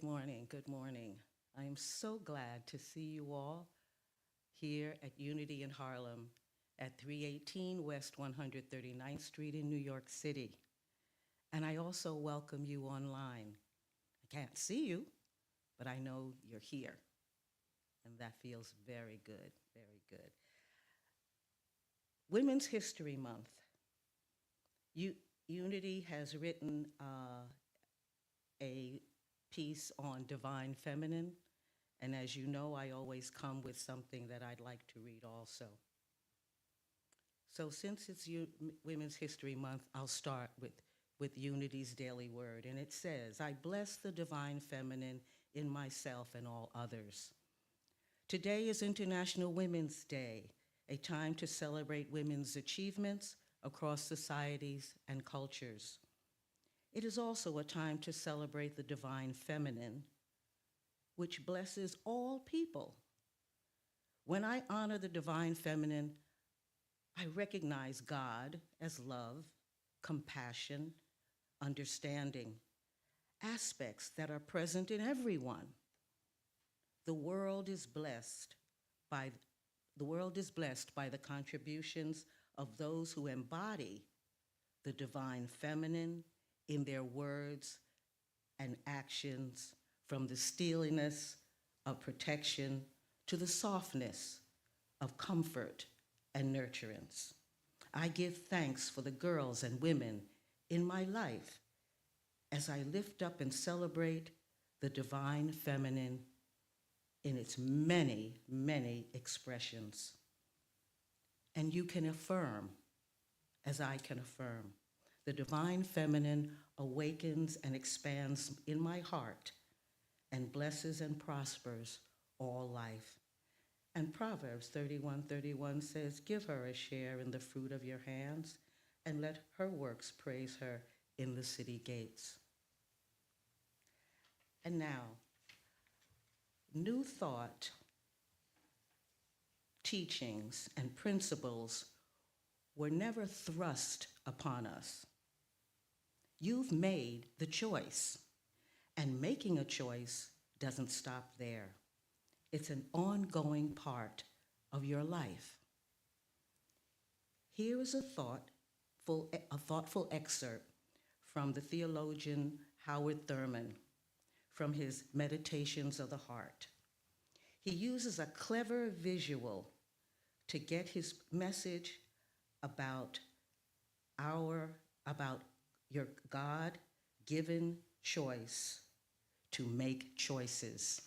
morning, good morning. I am so glad to see you all here at Unity in Harlem at 318 West 139th Street in New York City. And I also welcome you online. I can't see you, but I know you're here. And that feels very good, very good. Women's History Month. Unity has written a piece on divine feminine. And as you know, I always come with something that I'd like to read also. So since it's Women's History Month, I'll start with Unity's daily word. And it says, I bless the divine feminine in myself and all others. Today is International Women's Day, a time to celebrate women's achievements across societies and cultures. It is also a time to celebrate the divine feminine, which blesses all people. When I honor the divine feminine, I recognize God as love, compassion, understanding, aspects that are present in everyone. The world is blessed by the contributions of those who embody the divine feminine in their words and actions, from the steeliness of protection to the softness of comfort and nurturance. I give thanks for the girls and women in my life as I lift up and celebrate the divine feminine in its many, many expressions. And you can affirm, as I can affirm, the divine feminine awakens and expands in my heart and blesses and prospers all life. And Proverbs 31:31 says, give her a share in the fruit of your hands, and let her works praise her in the city gates. And now, new thought, teachings, and principles were never thrust upon us. You've made the choice, and making a choice doesn't stop there. It's an ongoing part of your life. Here is a thoughtful excerpt from the theologian Howard Thurman from his Meditations of the Heart. He uses a clever visual to get his message about your God-given choice to make choices.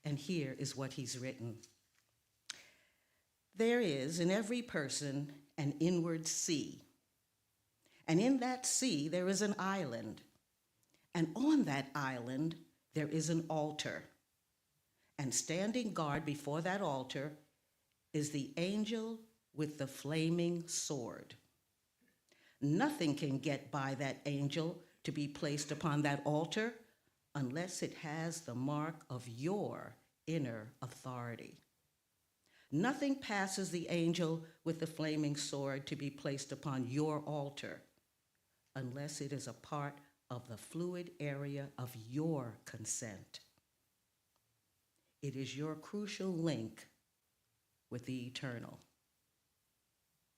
And here is what he's written. There is in every person an inward sea. And in that sea, there is an island. And on that island, there is an altar. And standing guard before that altar is the angel with the flaming sword. Nothing can get by that angel to be placed upon that altar unless it has the mark of your inner authority. Nothing passes the angel with the flaming sword to be placed upon your altar unless it is a part of the fluid area of your consent. It is your crucial link with the eternal.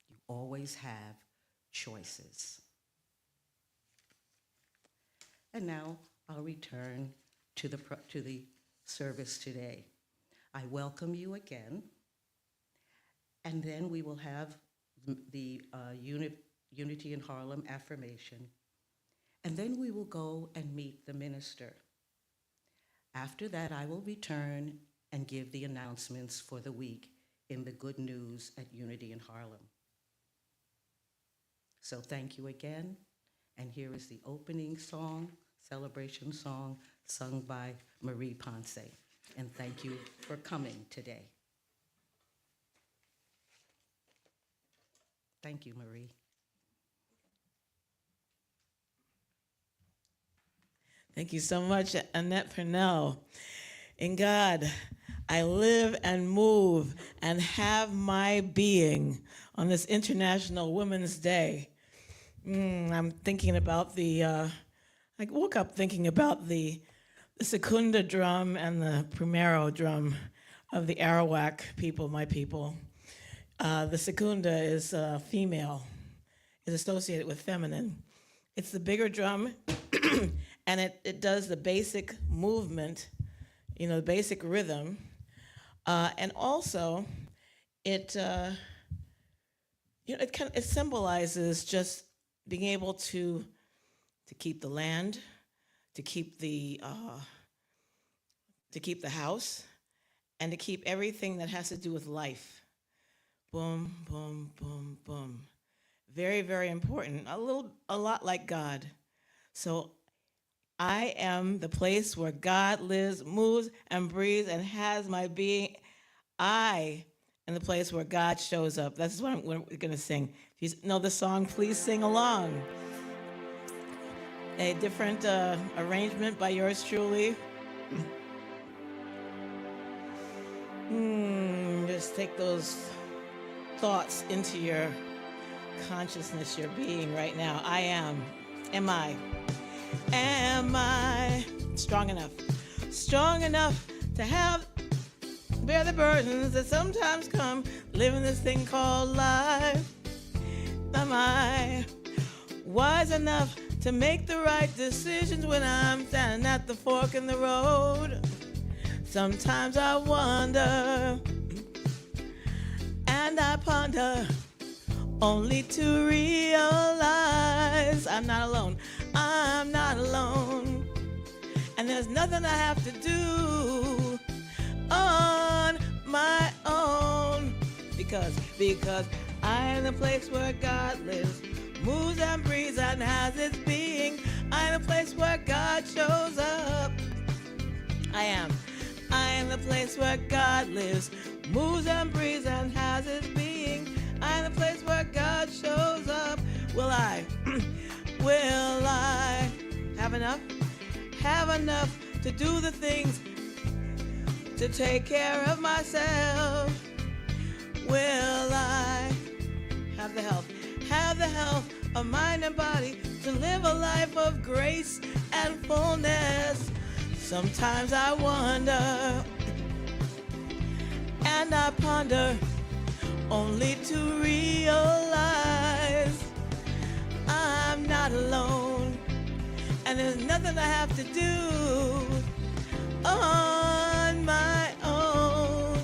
You always have choices. And now I'll return to the service today. I welcome you again, and then we will have the Unity in Harlem affirmation, and then we will go and meet the minister. After that, I will return and give the announcements for the week in the Good News at Unity in Harlem. So thank you again, and here is the opening song, celebration song, sung by Marie Ponce. And thank you for coming today. Thank you, Marie. Thank you so much, Annette Purnell. In God, I live and move and have my being on this International Women's Day. I'm thinking about I woke up thinking about the the secunda drum and the primero drum of the Arawak people, my people. The secunda is female, is associated with feminine. It's the bigger drum, and it does the basic movement, the basic rhythm, and also it it symbolizes just being able to keep the land, to keep the house, and to keep everything that has to do with life. Boom, boom, boom, boom. Very, very important. A lot like God. So I am the place where God lives, moves, and breathes, and has my being. I am the place where God shows up. That's what we're going to sing. If you know the song, please sing along. A different arrangement by yours truly. Just take those thoughts into your consciousness, your being right now. I am. Am I? Am I strong enough? Strong enough to bear the burdens that sometimes come, living this thing called life? Am I wise enough to make the right decisions when I'm standing at the fork in the road? Sometimes I wonder and I ponder, only to realize I'm not alone. I'm not alone. And there's nothing I have to do on my own. Because I am the place where God lives, moves and breathes and has its being. I am the place where God shows up. I am the place where God lives, moves and breathes and has its being. I am the place where God shows up. Will I have enough? Have enough to do the things to take care of myself? Will I have the health? Have the health of mind and body to live a life of grace and fullness? Sometimes I wonder and I ponder, only to realize I'm not alone. And there's nothing I have to do on my own.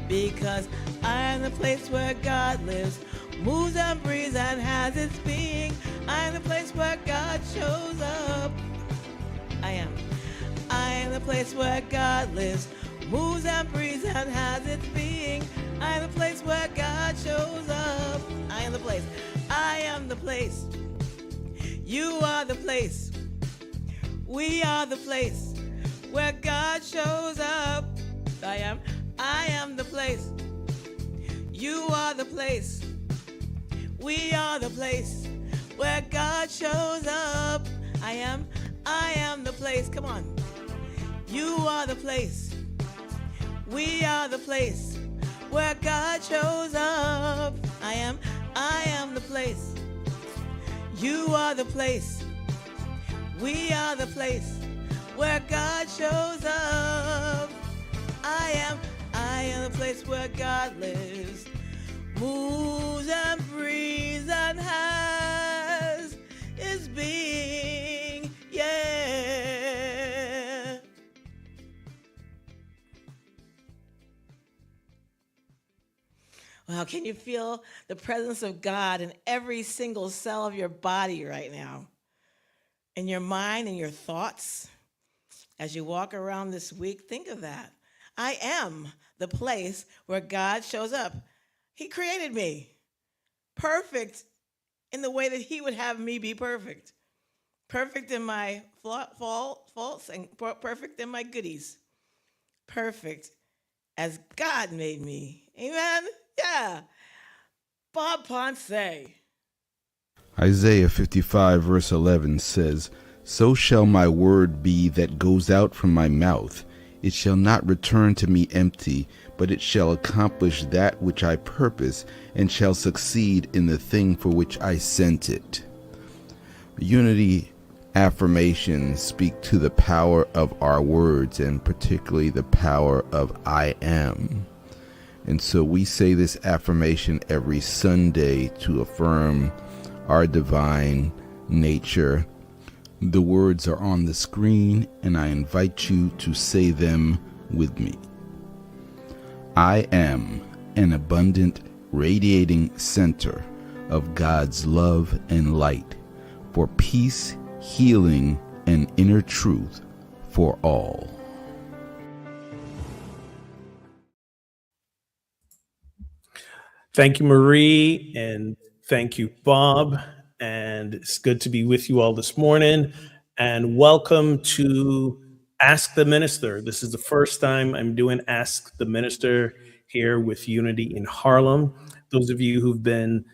Because I am the place where God lives, moves and breathes and has its being. I am the place where God shows up. I am the place where God lives, moves and breathes and has its being. I am the place where God shows up. I am the place. I am the place. You are the place. We are the place where God shows up. I am the place. You are the place. We are the place where God shows up. I am the place. Come on. You are the place. We are the place where God shows up. I am the place. You are the place. We are the place where God shows up. I am the place where God lives, moves and breathes and has his being. Yeah. Wow, can you feel the presence of God in every single cell of your body right now? In your mind and your thoughts? As you walk around this week, think of that. I am the place where God shows up. He created me perfect in the way that he would have me be perfect. Perfect in my faults and perfect in my goodies. Perfect as God made me. Amen? Yeah. Bob Ponce. Isaiah 55 verse 11 says, "So shall my word be that goes out from my mouth. It shall not return to me empty, but it shall accomplish that which I purpose, and shall succeed in the thing for which I sent it." Unity Affirmations speak to the power of our words, and particularly the power of I am. And so we say this affirmation every Sunday to affirm our divine nature. The words are on the screen, and I invite you to say them with me. I am an abundant, radiating center of God's love and light for peace, healing, and inner truth for all. Thank you, Marie, and thank you, Bob. And it's good to be with you all this morning. And welcome to Ask the Minister. This is the first time I'm doing Ask the Minister here with Unity in Harlem. Those of you who've been,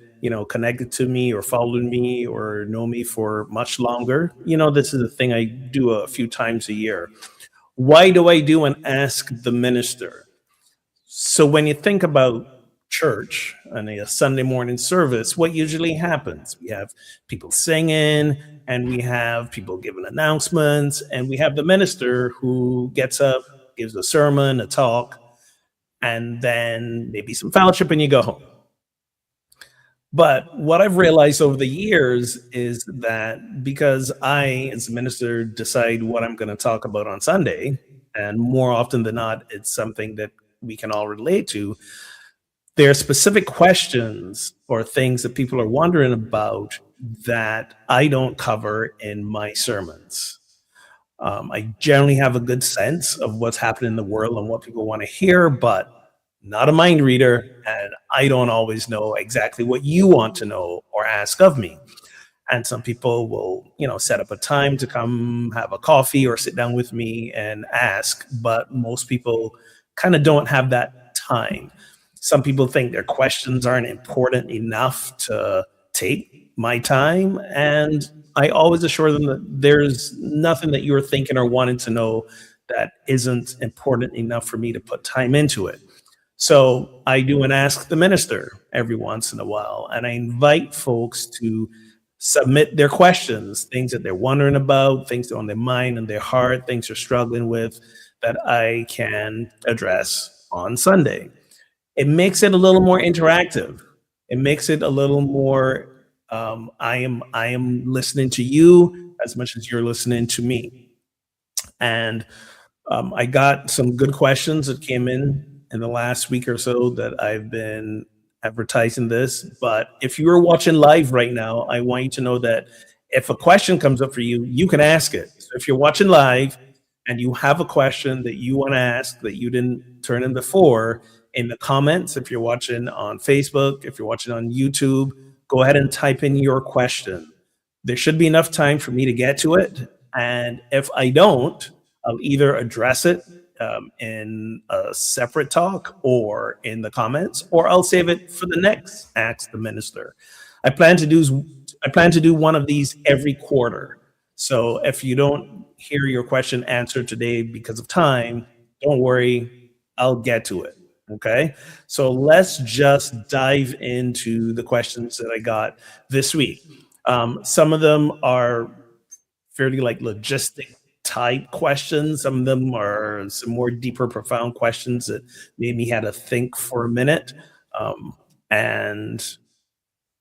connected to me or followed me or know me for much longer, this is a thing I do a few times a year. Why do I do an Ask the Minister? So when you think about church and a Sunday morning service, what usually happens? We have people singing, and we have people giving announcements, and we have the minister who gets up, gives a sermon, a talk, and then maybe some fellowship, and you go home. But what I've realized over the years is that because I, as a minister, decide what I'm going to talk about on Sunday, and more often than not, it's something that we can all relate to, there are specific questions or things that people are wondering about that I don't cover in my sermons. I generally have a good sense of what's happening in the world and what people want to hear, but not a mind reader, and I don't always know exactly what you want to know or ask of me. And some people will, set up a time to come have a coffee or sit down with me and ask, but most people kind of don't have that time. Some people think their questions aren't important enough to take my time, and I always assure them that there's nothing that you're thinking or wanting to know that isn't important enough for me to put time into it. So I do an Ask the Minister every once in a while, and I invite folks to submit their questions, things that they're wondering about, things that are on their mind and their heart, things they're struggling with that I can address on Sunday. It makes it a little more interactive. It makes it a little more, I am listening to you as much as you're listening to me. And I got some good questions that came in the last week or so that I've been advertising this. But if you are watching live right now, I want you to know that if a question comes up for you, you can ask it. So if you're watching live and you have a question that you want to ask that you didn't turn in before, in the comments, if you're watching on Facebook, if you're watching on YouTube, go ahead and type in your question. There should be enough time for me to get to it. And if I don't, I'll either address it in a separate talk or in the comments, or I'll save it for the next Ask the Minister. I plan to do one of these every quarter. So if you don't hear your question answered today because of time, don't worry, I'll get to it. Okay, so let's just dive into the questions that I got this week. Some of them are fairly logistic type questions. Some of them are some more deeper, profound questions that made me had to think for a minute. And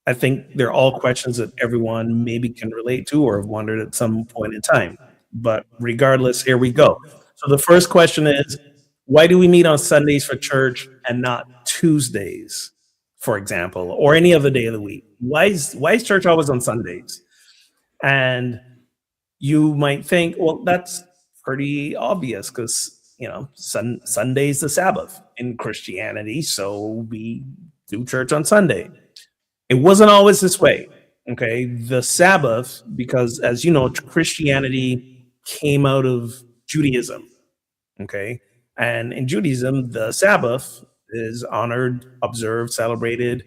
I think they're all questions that everyone maybe can relate to or have wondered at some point in time. But regardless, here we go. So the first question is, why do we meet on Sundays for church and not Tuesdays, for example, or any other day of the week? Why is church always on Sundays? And you might think, well, that's pretty obvious because, Sunday's the Sabbath in Christianity, so we do church on Sunday. It wasn't always this way, okay? The Sabbath, because as you know, Christianity came out of Judaism, okay? And in Judaism, the Sabbath is honored, observed, celebrated,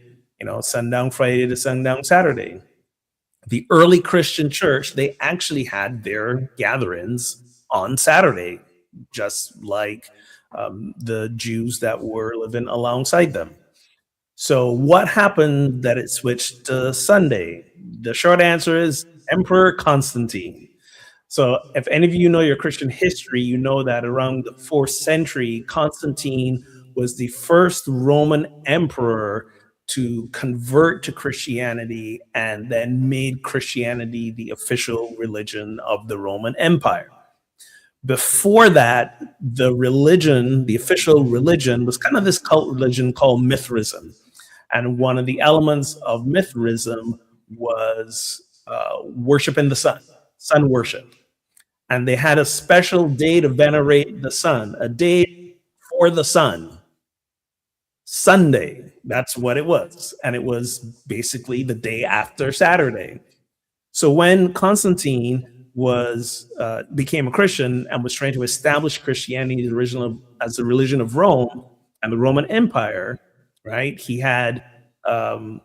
sundown Friday to sundown Saturday. The early Christian church, they actually had their gatherings on Saturday, just like the Jews that were living alongside them. So what happened that it switched to Sunday? The short answer is Emperor Constantine. So if any of you know your Christian history, you know that around the 4th century, Constantine was the first Roman emperor to convert to Christianity and then made Christianity the official religion of the Roman Empire. Before that, the official religion, was kind of this cult religion called Mithraism. And one of the elements of Mithraism was worshiping the sun worship. And they had a special day to venerate the sun, a day for the sun. Sunday, that's what it was. And it was basically the day after Saturday. So when Constantine became a Christian and was trying to establish Christianity as the religion of Rome and the Roman Empire, right? He had some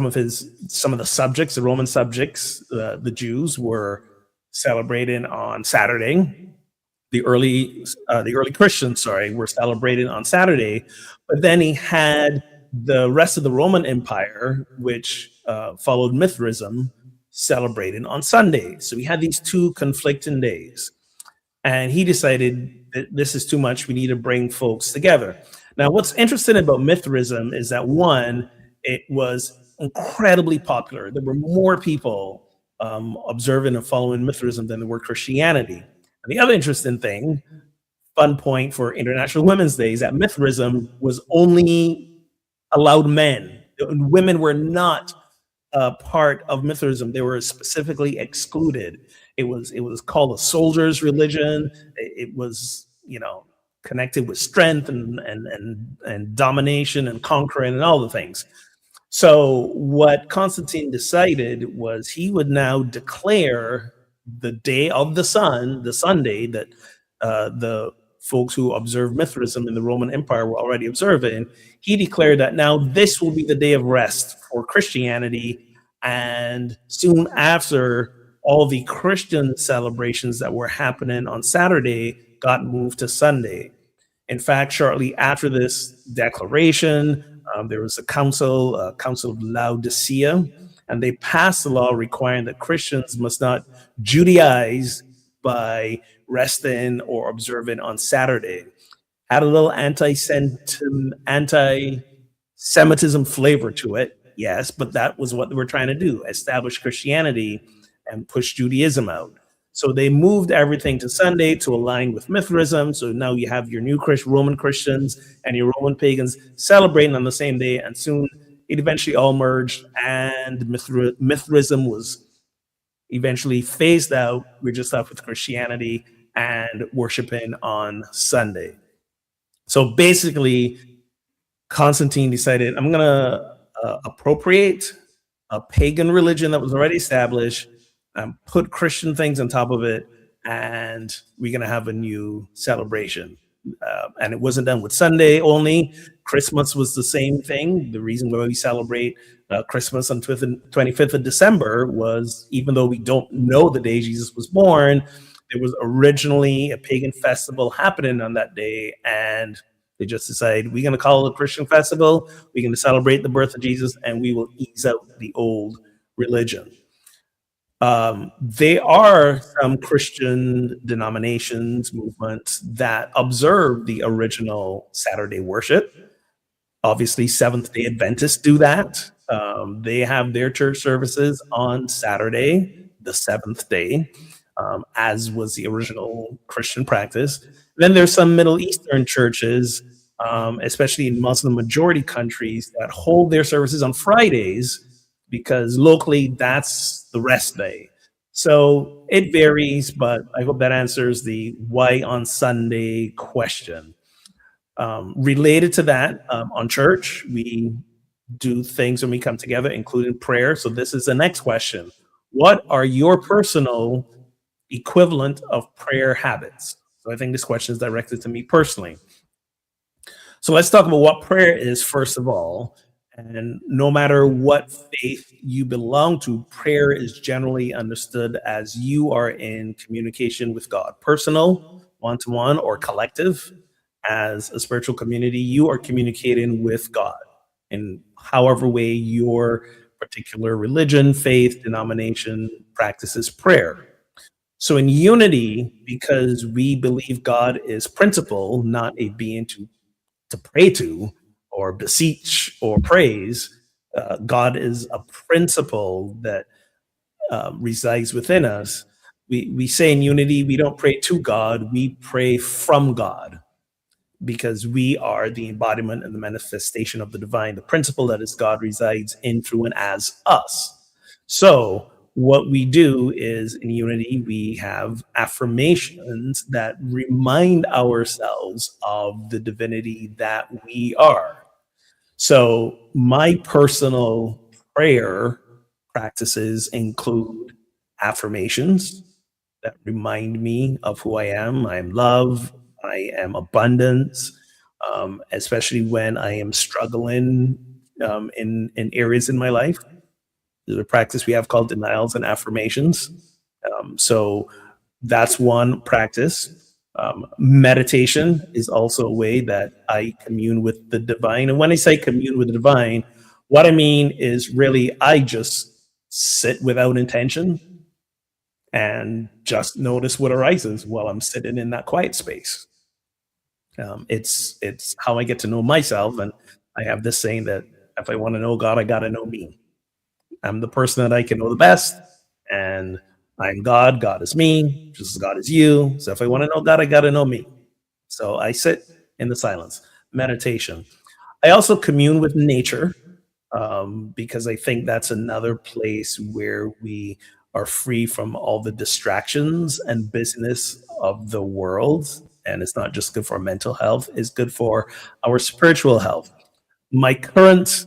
of the subjects, the Roman subjects, the Jews, were celebrating on Saturday. The early Christians, were celebrating on Saturday, but then he had the rest of the Roman Empire, which followed Mithraism, celebrating on Sunday. So we had these two conflicting days, and he decided that this is too much. We need to bring folks together. Now, what's interesting about Mithraism is that, one, it was incredibly popular. There were more people observing and following Mithraism than there were Christianity. And the other interesting thing, fun point for International Women's Day, is that Mithraism was only allowed men. Women were not part of Mithraism. They were specifically excluded. It was called a soldier's religion. It was, connected with strength and domination and conquering and all the things. So what Constantine decided was he would now declare the day of the sun, the Sunday that the folks who observed Mithraism in the Roman Empire were already observing. He declared that now this will be the day of rest for Christianity. And soon after, all the Christian celebrations that were happening on Saturday got moved to Sunday. In fact, shortly after this declaration, there was a council of Laodicea, and they passed a law requiring that Christians must not Judaize by resting or observing on Saturday. Had a little anti-Semitism flavor to it, yes, but that was what they were trying to do, establish Christianity and push Judaism out. So they moved everything to Sunday to align with Mithraism. So now you have your new Roman Christians and your Roman pagans celebrating on the same day, and soon it eventually all merged, and Mithraism was eventually phased out. We're just left with Christianity and worshiping on Sunday. So basically, Constantine decided, I'm going to appropriate a pagan religion that was already established, put Christian things on top of it, and we're going to have a new celebration. And it wasn't done with Sunday only. Christmas was the same thing. The reason why we celebrate Christmas on 25th of December was, even though we don't know the day Jesus was born, there was originally a pagan festival happening on that day, and they just decided, we're going to call it a Christian festival, we're going to celebrate the birth of Jesus, and we will ease out the old religion. There are some Christian denominations, movements that observe the original Saturday worship. Obviously, Seventh-day Adventists do that. They have their church services on Saturday, the seventh day, as was the original Christian practice. Then there's some Middle Eastern churches, especially in Muslim majority countries, that hold their services on Fridays, because locally that's the rest day. So it varies, but I hope that answers the why on Sunday question. Related to that, on church, we do things when we come together, including prayer. So this is the next question. What are your personal equivalent of prayer habits? So I think this question is directed to me personally. So let's talk about what prayer is, first of all. And no matter what faith you belong to, prayer is generally understood as you are in communication with God, personal, one-to-one, or collective. As a spiritual community, you are communicating with God in however way your particular religion, faith, denomination practices prayer. So in unity, because we believe God is principle, not a being to pray to or beseech or praise, God is a principle that resides within us. We say in unity, we don't pray to God, we pray from God because we are the embodiment and the manifestation of the divine. The principle that is God resides in, through, and as us. So, what we do is in unity, we have affirmations that remind ourselves of the divinity that we are. So, my personal prayer practices include affirmations that remind me of who I am. I am love, I am abundance, especially when I am struggling in areas in my life. There's a practice we have called denials and affirmations. So that's one practice. Meditation is also a way that I commune with the divine. And when I say commune with the divine, what I mean is really I just sit without intention and just notice what arises while I'm sitting in that quiet space. It's how I get to know myself, and I have this saying that if I want to know God, I got to know me. I'm the person that I can know the best, and I'm God. God is me, just as God is you. So if I want to know God, I got to know me. So I sit in the silence, meditation. I also commune with nature because I think that's another place where we are free from all the distractions and busyness of the world. And it's not just good for our mental health, it's good for our spiritual health. My current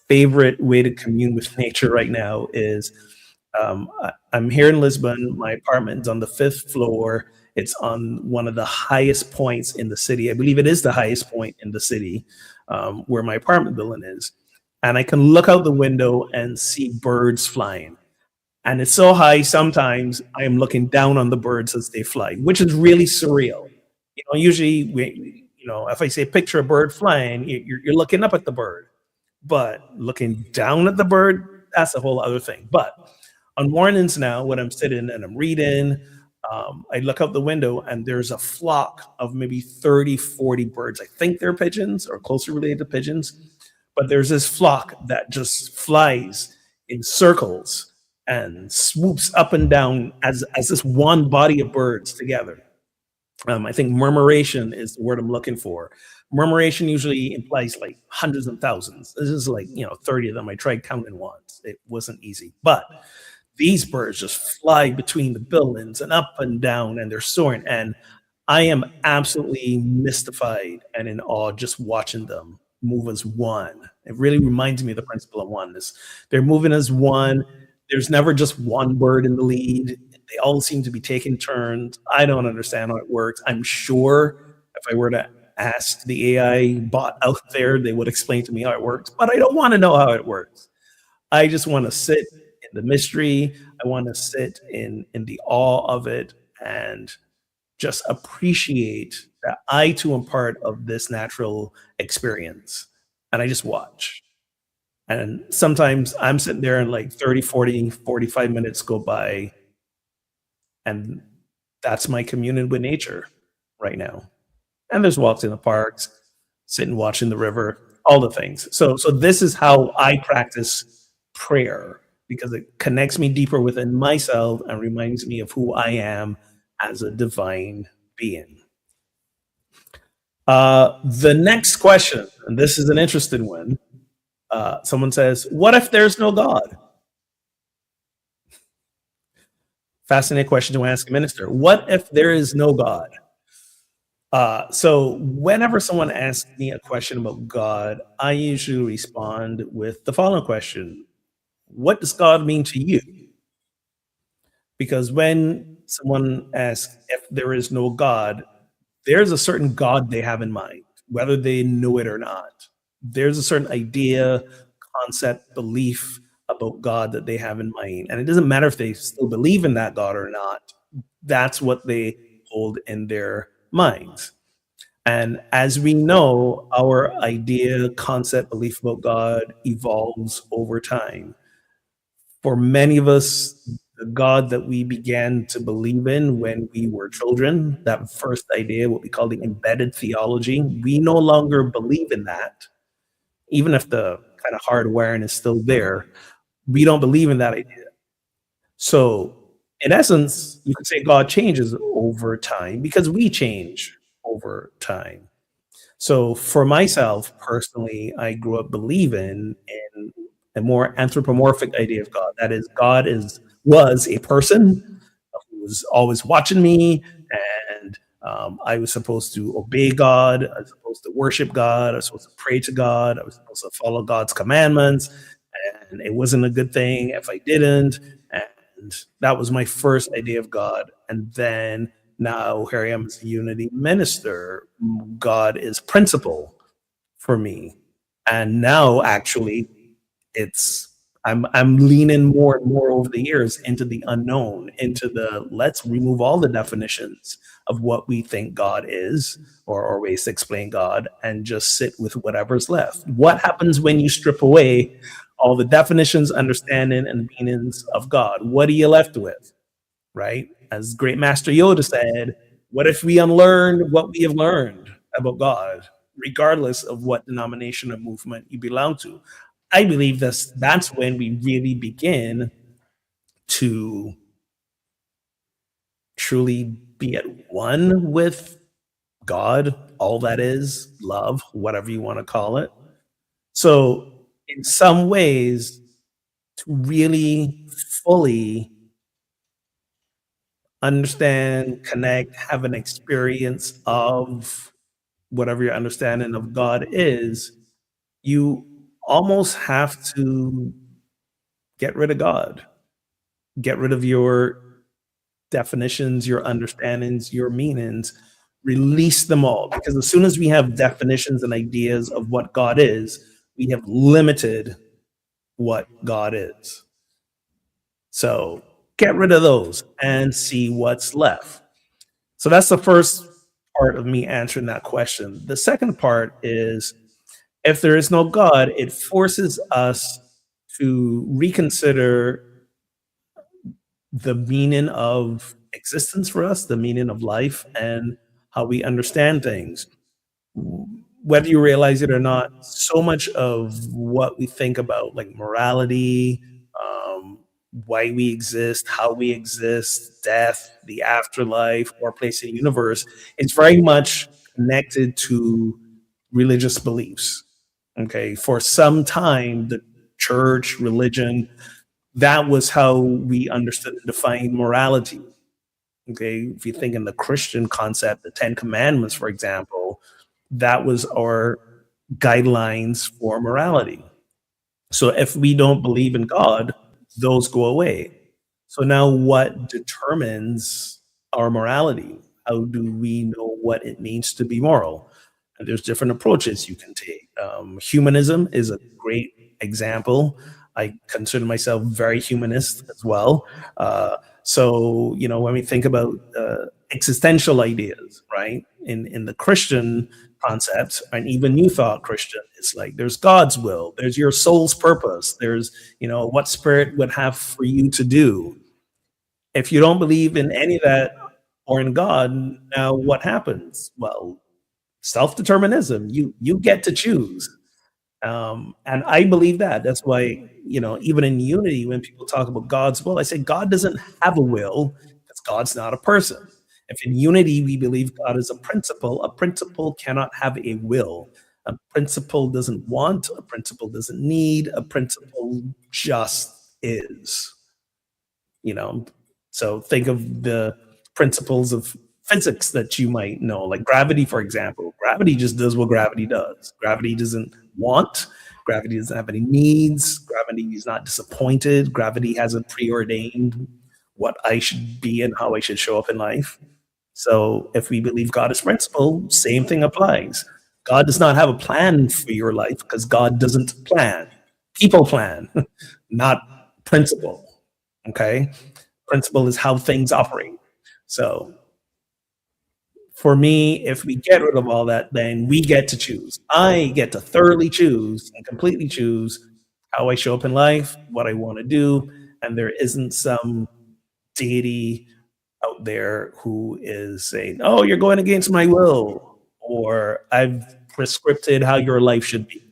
favorite way to commune with nature right now is I'm here in Lisbon. My apartment's on the fifth floor. It's on one of the highest points in the city. I believe it is the highest point in the city where my apartment building is. And I can look out the window and see birds flying. And it's so high, sometimes I am looking down on the birds as they fly, which is really surreal. Usually, if I say picture a bird flying, you're looking up at the bird, but looking down at the bird, that's a whole other thing. But on mornings now, when I'm sitting and I'm reading, I look out the window and there's a flock of maybe 30, 40 birds. I think they're pigeons or closely related to pigeons, but there's this flock that just flies in circles and swoops up and down as this one body of birds together. I think murmuration is the word I'm looking for. Murmuration usually implies like hundreds of thousands. This is like, 30 of them. I tried counting once. It wasn't easy. But these birds just fly between the buildings and up and down, and they're soaring. And I am absolutely mystified and in awe just watching them move as one. It really reminds me of the principle of oneness. They're moving as one. There's never just one bird in the lead. They all seem to be taking turns. I don't understand how it works. I'm sure if I were to ask the AI bot out there, they would explain to me how it works, but I don't want to know how it works. I just want to sit in the mystery. I want to sit in the awe of it and just appreciate that I too am part of this natural experience. And I just watch. And sometimes I'm sitting there and like 30, 40, 45 minutes go by. And that's my communion with nature right now. And there's walks in the parks, sitting watching the river, all the things. So this is how I practice prayer because it connects me deeper within myself and reminds me of who I am as a divine being. The next question, and this is an interesting one. Someone says, "What if there's no God?" Fascinating question to ask a minister. What if there is no God? So whenever someone asks me a question about God, I usually respond with the following question: what does God mean to you? Because when someone asks if there is no God, there's a certain God they have in mind, whether they know it or not. There's a certain idea, concept, belief about God that they have in mind. And it doesn't matter if they still believe in that God or not, that's what they hold in their minds. And as we know, our idea, concept, belief about God evolves over time. For many of us, the God that we began to believe in when we were children, that first idea, what we call the embedded theology, we no longer believe in that, even if the kind of hardwiring is still there. We don't believe in that idea. So, in essence, you could say God changes over time because we change over time. So for myself personally, I grew up believing in a more anthropomorphic idea of God. That is, God is was a person who was always watching me, and I was supposed to obey God. I was supposed to worship God. I was supposed to pray to God. I was supposed to follow God's commandments, and it wasn't a good thing if I didn't. And that was my first idea of God. And then now here I am as a unity minister. God is principle for me. And now actually it's I'm leaning more and more over the years into the unknown, into the let's remove all the definitions of what we think God is or ways to explain God and just sit with whatever's left. What happens when you strip away all the definitions, understanding, and meanings of God? What are you left with? Right? As great Master Yoda said, what if we unlearn what we have learned about God, regardless of what denomination or movement you belong to? I believe that's when we really begin to truly be at one with God, all that is, love, whatever you want to call it. So, in some ways, to really fully understand, connect, have an experience of whatever your understanding of God is, you almost have to get rid of God, get rid of your definitions, your understandings, your meanings, release them all. Because as soon as we have definitions and ideas of what God is, we have limited what God is. So get rid of those and see what's left. So that's the first part of me answering that question. The second part is if there is no God, it forces us to reconsider the meaning of existence for us, the meaning of life, and how we understand things. Whether you realize it or not, so much of what we think about, like morality, why we exist, how we exist, death, the afterlife, or place in the universe, is very much connected to religious beliefs. Okay, for some time, the church, religion, that was how we understood and defined morality. Okay, if you think in the Christian concept, the Ten Commandments, for example, that was our guidelines for morality. So if we don't believe in God, those go away. So now what determines our morality? How do we know what it means to be moral? And there's different approaches you can take. Humanism is a great example. I consider myself very humanist as well. So, you know, when we think about existential ideas, right? In the Christian concept, and even New Thought Christian, it's like there's God's will, there's your soul's purpose, there's, you know, what spirit would have for you to do. If you don't believe in any of that or in God, now what happens? Well, self-determinism. You get to choose. And I believe that. That's why, you know, even in unity, when people talk about God's will, I say God doesn't have a will because God's not a person. If in unity we believe God is a principle cannot have a will. A principle doesn't want, a principle doesn't need, a principle just is. You know, so think of the principles of physics that you might know, like gravity, for example. Gravity just does what gravity does. Gravity doesn't want, gravity doesn't have any needs, gravity is not disappointed, gravity hasn't preordained what I should be and how I should show up in life. So if we believe God is principle, same thing applies. God does not have a plan for your life because God doesn't plan. People plan, not principle. Okay. Principle is how things operate. So for me, if we get rid of all that, then we get to choose. I get to thoroughly choose and completely choose how I show up in life, what I want to do. And there isn't some deity out there who is saying, "Oh, you're going against my will," or "I've prescripted how your life should be."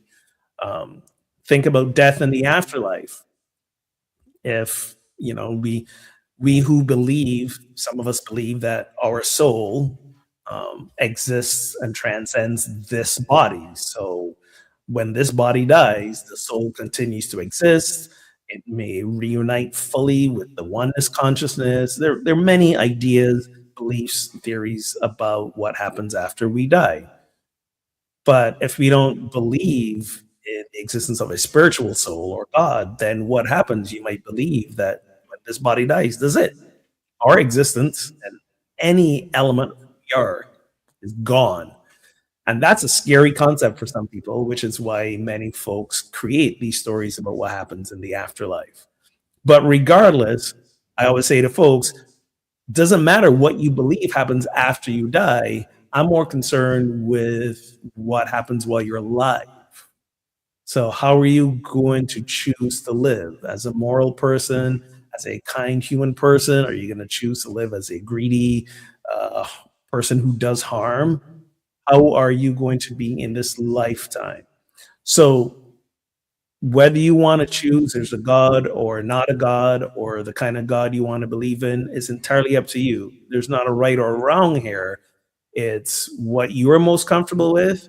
Um, think about death and the afterlife. If we who believe, some of us believe that our soul exists and transcends this body. So when this body dies, the soul continues to exist. It may reunite fully with the oneness consciousness. There are many ideas, beliefs, theories about what happens after we die. But if we don't believe in the existence of a spiritual soul or God, then what happens? You might believe that when this body dies, that's it. Our existence and any element of who we are is gone. And that's a scary concept for some people, which is why many folks create these stories about what happens in the afterlife. But regardless, I always say to folks, doesn't matter what you believe happens after you die. I'm more concerned with what happens while you're alive. So, how are you going to choose to live as a moral person, as a kind human person? Are you going to choose to live as a greedy uh, person who does harm? How are you going to be in this lifetime? So, whether you want to choose there's a God or not a God or the kind of God you want to believe in is entirely up to you. There's not a right or wrong here. It's what you're most comfortable with,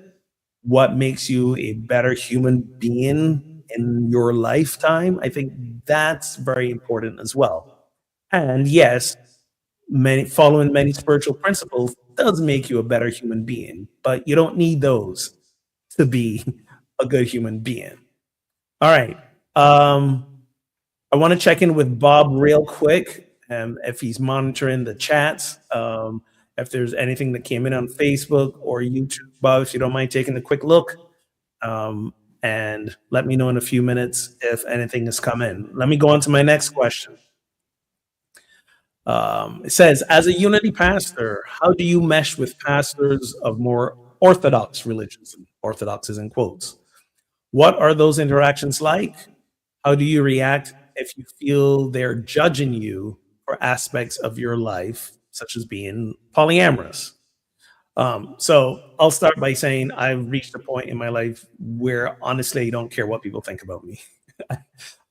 what makes you a better human being in your lifetime. I think that's very important as well. And yes, following many spiritual principles does make you a better human being, but you don't need those to be a good human being. All right. I want to check in with Bob real quick, if he's monitoring the chats. If there's anything that came in on Facebook or YouTube, Bob, if you don't mind taking a quick look, and let me know in a few minutes if anything has come in. Let me go on to my next question. It says, as a unity pastor, how do you mesh with pastors of more orthodox religions? Orthodox is in quotes. What are those interactions like? How do you react if you feel they're judging you for aspects of your life, such as being polyamorous? So I'll start by saying I've reached a point in my life where honestly I don't care what people think about me.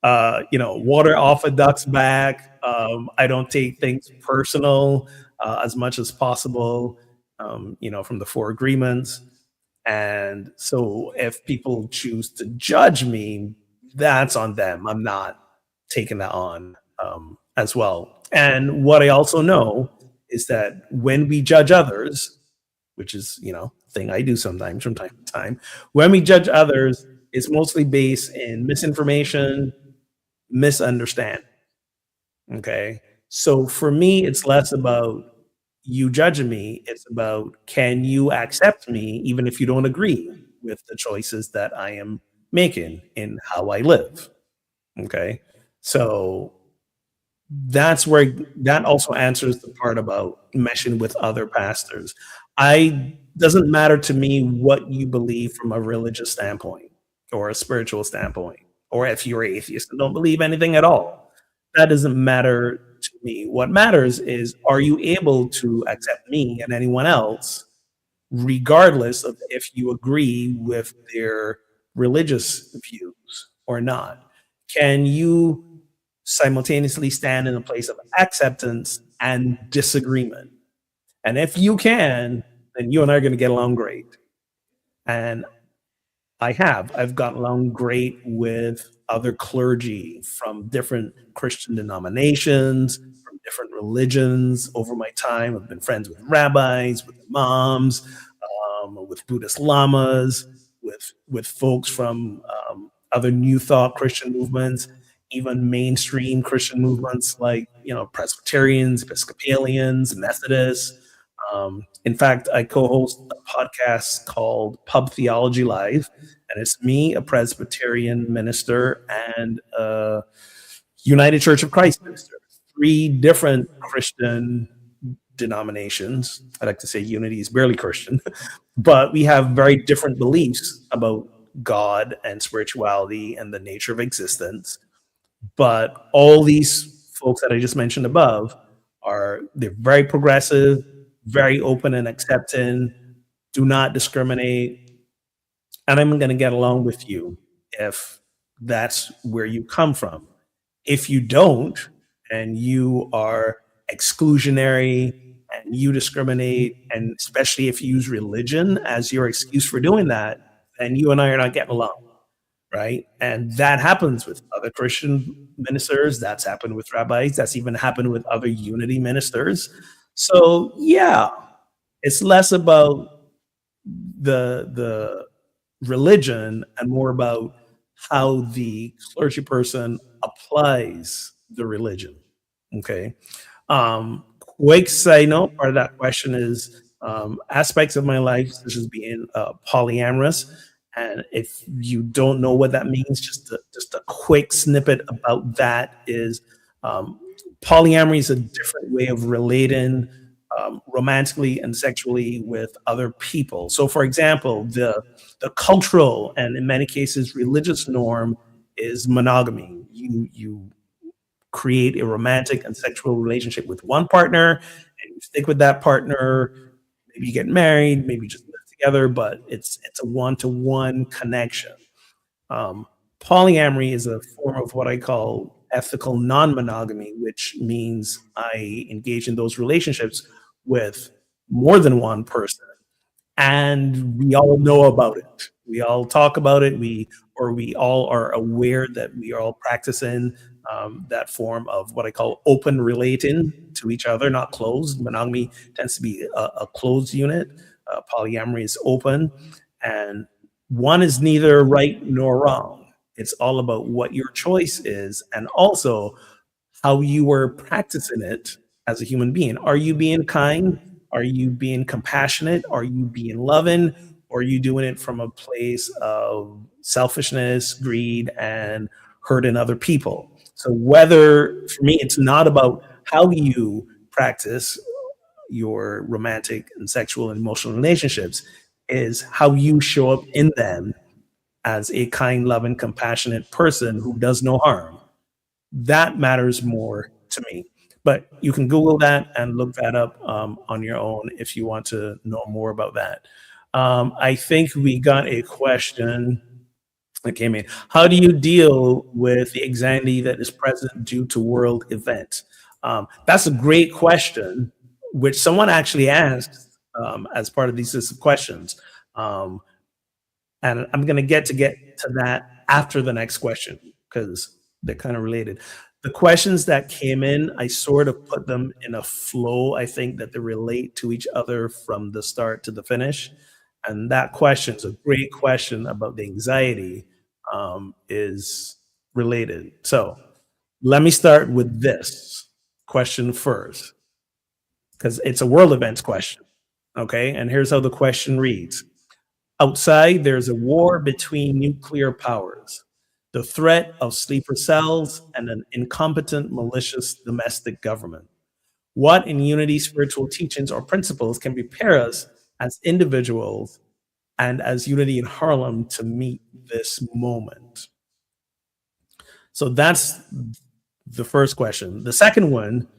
Water off a duck's back. I don't take things personal as much as possible, from the four agreements. And so if people choose to judge me, that's on them. I'm not taking that on as well. And what I also know is that when we judge others, which is, thing I do sometimes from time to time, when we judge others, it's mostly based in misinformation, misunderstanding. Okay. So for me, it's less about you judging me. It's about, can you accept me even if you don't agree with the choices that I am making in how I live? Okay. So that's where that also answers the part about meshing with other pastors. I doesn't matter to me what you believe from a religious standpoint or a spiritual standpoint, or if you're atheist and don't believe anything at all. That doesn't matter to me. What matters is, are you able to accept me and anyone else, regardless of if you agree with their religious views or not? Can you simultaneously stand in a place of acceptance and disagreement? And if you can, then you and I are going to get along great. And I've gotten along great with other clergy from different Christian denominations, from different religions over my time. I've been friends with rabbis, with imams, with Buddhist lamas, with folks from other New Thought Christian movements, even mainstream Christian movements like Presbyterians, Episcopalians, Methodists. In fact, I co-host a podcast called Pub Theology Live, and it's me, a Presbyterian minister, and a United Church of Christ minister. 3 different Christian denominations. I like to say unity is barely Christian, but we have very different beliefs about God and spirituality and the nature of existence. But all these folks that I just mentioned above they're very progressive, very open and accepting, do not discriminate, and I'm going to get along with you if that's where you come from. If you don't, and you are exclusionary and you discriminate, and especially if you use religion as your excuse for doing that, then you and I are not getting along, right? And that happens with other Christian ministers. That's happened with rabbis. That's even happened with other unity ministers. So yeah, it's less about the religion and more about how the clergy person applies the religion. Okay. Quick side note, part of that question is aspects of my life, such as being polyamorous. And if you don't know what that means, just a quick snippet about that is um, polyamory is a different way of relating romantically and sexually with other people. So, for example, the cultural and in many cases religious norm is monogamy. You create a romantic and sexual relationship with one partner and you stick with that partner. Maybe you get married, maybe you just live together, but it's a one-to-one connection. um, Polyamory is a form of what I call ethical non-monogamy, which means I engage in those relationships with more than one person, and we all know about it. We all talk about it. We all are aware that we are all practicing that form of what I call open relating to each other, not closed. Monogamy tends to be a closed unit. Polyamory is open, and one is neither right nor wrong. It's all about what your choice is, and also how you were practicing it as a human being. Are you being kind? Are you being compassionate? Are you being loving? Or are you doing it from a place of selfishness, greed, and hurting other people? So, whether for me, it's not about how you practice your romantic and sexual and emotional relationships, is how you show up in them as a kind, loving, compassionate person who does no harm. That matters more to me. But you can Google that and look that up on your own if you want to know more about that. I think we got a question that came in. How do you deal with the anxiety that is present due to world events? That's a great question, which someone actually asked as part of these list of questions. Um, and I'm going to get to that after the next question because they're kind of related. The questions that came in, I sort of put them in a flow. I think that they relate to each other from the start to the finish. And that question is a great question about the anxiety is related. So let me start with this question first because it's a world events question. Okay. And here's how the question reads. Outside, there's a war between nuclear powers, the threat of sleeper cells, and an incompetent, malicious domestic government. What in Unity spiritual teachings or principles can prepare us as individuals and as Unity in Harlem to meet this moment? So that's the first question. The second one,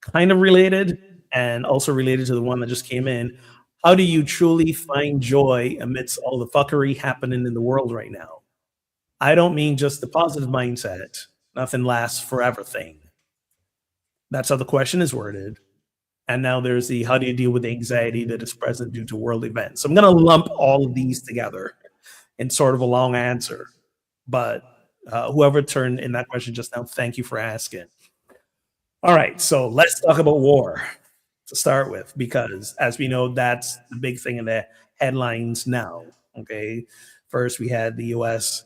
kind of related and also related to the one that just came in. How do you truly find joy amidst all the fuckery happening in the world right now? I don't mean just the positive mindset, nothing lasts forever thing. That's how the question is worded. And now there's the how do you deal with the anxiety that is present due to world events? So I'm going to lump all of these together in sort of a long answer. But whoever turned in that question just now, thank you for asking. All right, so let's talk about war to start with, because as we know, that's the big thing in the headlines now. Okay, first we had the U.S.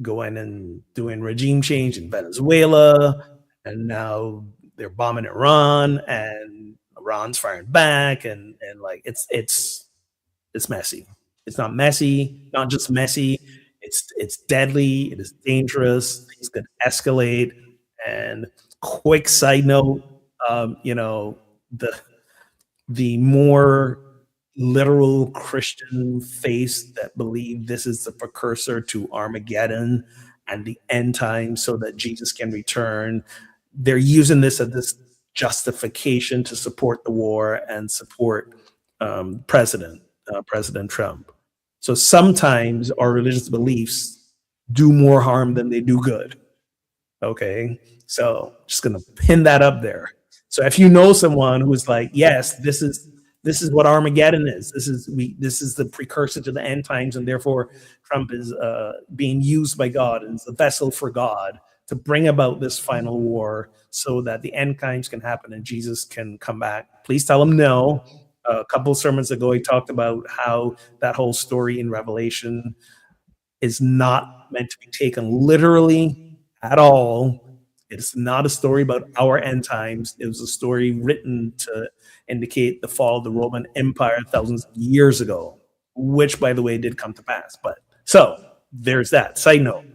going and doing regime change in Venezuela, and now they're bombing Iran, and Iran's firing back, and like it's messy. It's not messy, not just messy. It's deadly. It is dangerous. Things could escalate. And quick side note, the more literal Christian faiths that believe this is the precursor to Armageddon and the end time so that Jesus can return, they're using this as this justification to support the war and support President Trump. So sometimes our religious beliefs do more harm than they do good. Okay, so just gonna pin that up there. So if you know someone who's like, yes, this is what Armageddon is. This is the precursor to the end times, and therefore Trump is being used by God and is a vessel for God to bring about this final war, so that the end times can happen and Jesus can come back. Please tell him no. A couple of sermons ago, he talked about how that whole story in Revelation is not meant to be taken literally at all. It's not a story about our end times. It was a story written to indicate the fall of the Roman Empire thousands of years ago, which, by the way, did come to pass. But so there's that side note.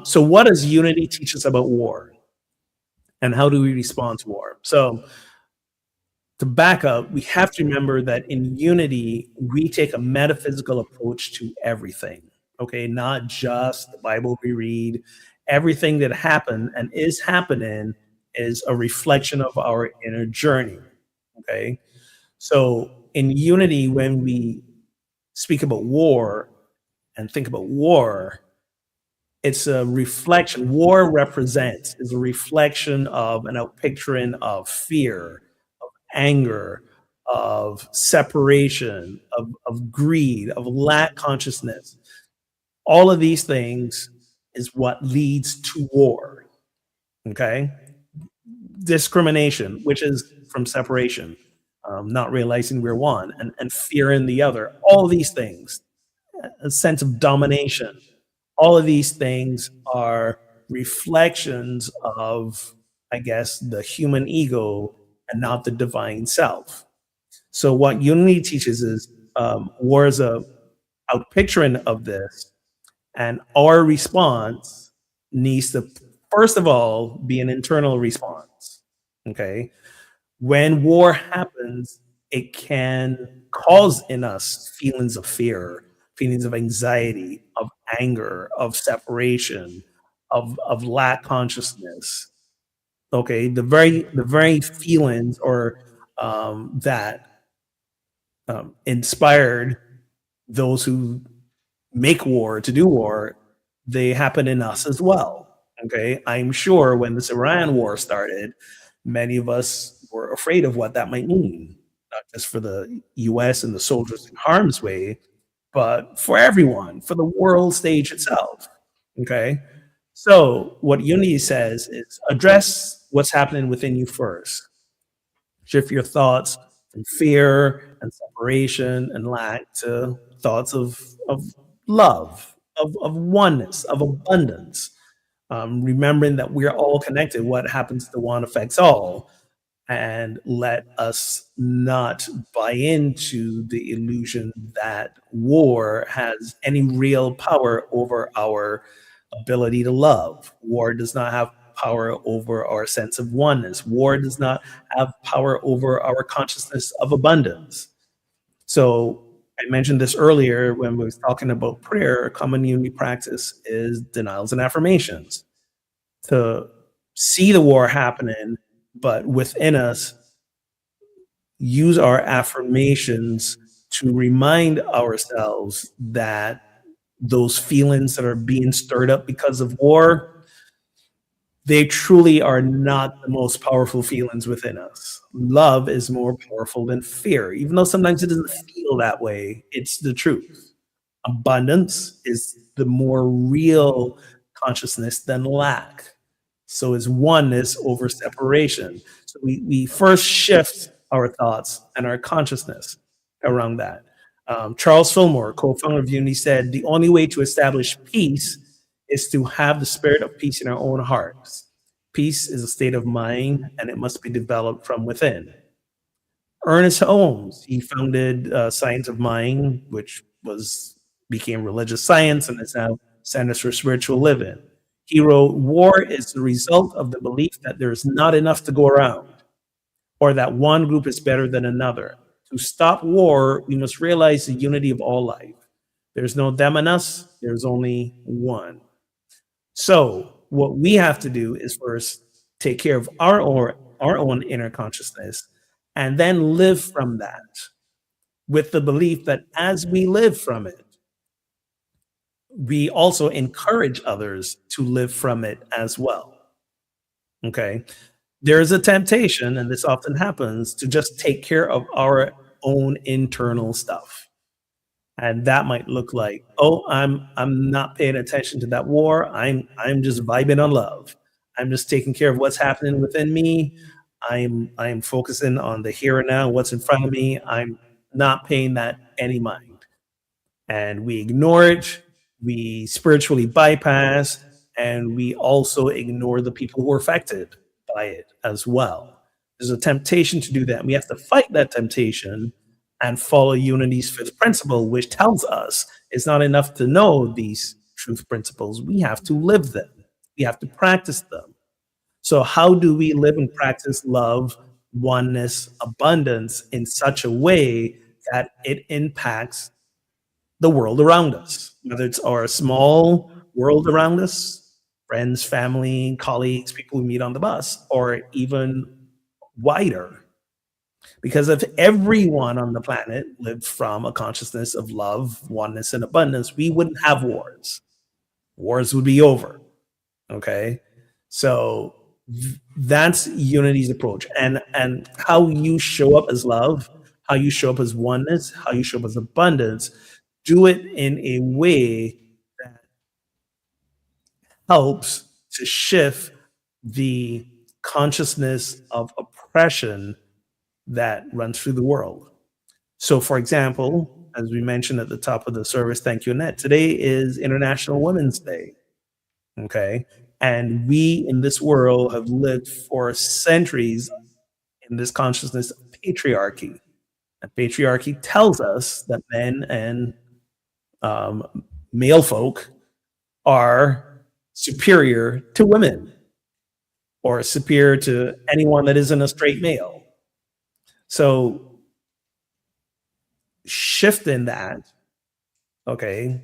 So what does unity teach us about war? And how do we respond to war? So to back up, we have to remember that in unity, we take a metaphysical approach to everything. Okay, not just the Bible we read. Everything that happened and is happening is a reflection of our inner journey. Okay, so in unity, when we speak about war and think about war, it's a reflection. War is a reflection of an outpicturing of fear, of anger, of separation, of greed, of lack consciousness. All of these things is what leads to war. Okay? Discrimination, which is from separation, not realizing we're one, and fearing the other. All of these things, a sense of domination. All of these things are reflections of, I guess, the human ego and not the divine self. So what unity teaches is war is a outpicturing of this, and our response needs to, first of all, be an internal response. Okay, when war happens, it can cause in us feelings of fear, feelings of anxiety, of anger, of separation, of lack consciousness. Okay, the very feelings or that inspired those who make war to do war, they happen in us as well. Okay, I'm sure when this Iran war started, many of us were afraid of what that might mean, not just for the US and the soldiers in harm's way, but for everyone, for the world stage itself. Okay, so what unity says is address what's happening within you first. Shift your thoughts from fear and separation and lack to thoughts of love, of oneness, of abundance. Remembering that we're all connected. What happens to one affects all. And let us not buy into the illusion that war has any real power over our ability to love. War does not have power over our sense of oneness. War does not have power over our consciousness of abundance. So I mentioned this earlier when we were talking about prayer. A common unity practice is denials and affirmations. To see the war happening, but within us, use our affirmations to remind ourselves that those feelings that are being stirred up because of war, they truly are not the most powerful feelings within us. Love is more powerful than fear, even though sometimes it doesn't feel that way. It's the truth. Abundance is the more real consciousness than lack. So it's oneness over separation. So we first shift our thoughts and our consciousness around that. Charles Fillmore, co-founder of Unity, said, the only way to establish peace is to have the spirit of peace in our own hearts. Peace is a state of mind, and it must be developed from within. Ernest Holmes, he founded Science of Mind, which became religious science and is now Centers for Spiritual Living. He wrote, war is the result of the belief that there is not enough to go around, or that one group is better than another. To stop war, we must realize the unity of all life. There's no them and us, there's only one. So what we have to do is first take care of our own inner consciousness, and then live from that with the belief that as we live from it, we also encourage others to live from it as well. Okay. There is a temptation, and this often happens, to just take care of our own internal stuff. And that might look like, oh, I'm not paying attention to that war. I'm just vibing on love. I'm just taking care of what's happening within me. I'm focusing on the here and now, what's in front of me. I'm not paying that any mind. And we ignore it, we spiritually bypass, and we also ignore the people who are affected by it as well. There's a temptation to do that. We have to fight that temptation and follow Unity's fifth principle, which tells us it's not enough to know these truth principles. We have to live them, we have to practice them. So, how do we live and practice love, oneness, abundance in such a way that it impacts the world around us, whether it's our small world around us, friends, family, colleagues, people we meet on the bus, or even wider? Because if everyone on the planet lived from a consciousness of love, oneness, and abundance, we wouldn't have wars. Wars would be over. Okay. So that's Unity's approach. And how you show up as love, how you show up as oneness, how you show up as abundance, do it in a way that helps to shift the consciousness of oppression that runs through the world. So, for example, as we mentioned at the top of the service, thank you, Annette, today is International Women's Day. Okay. And we in this world have lived for centuries in this consciousness of patriarchy. And patriarchy tells us that men and male folk are superior to women or superior to anyone that isn't a straight male. So shifting that, okay,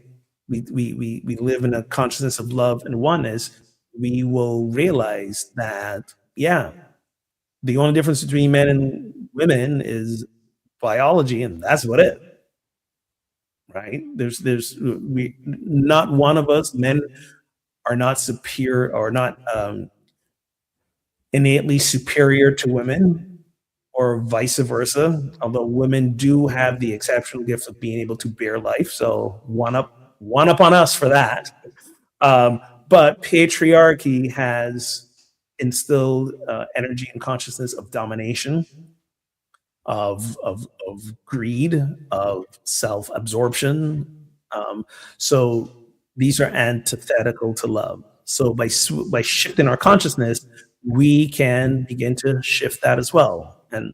we live in a consciousness of love and oneness, we will realize that, yeah, the only difference between men and women is biology, and that's what it. Right? Not one of us, men are not superior or not innately superior to women, or vice versa, although women do have the exceptional gift of being able to bear life. So one up on us for that. But patriarchy has instilled energy and consciousness of domination, of greed, of self-absorption. So these are antithetical to love. So by shifting our consciousness, we can begin to shift that as well. And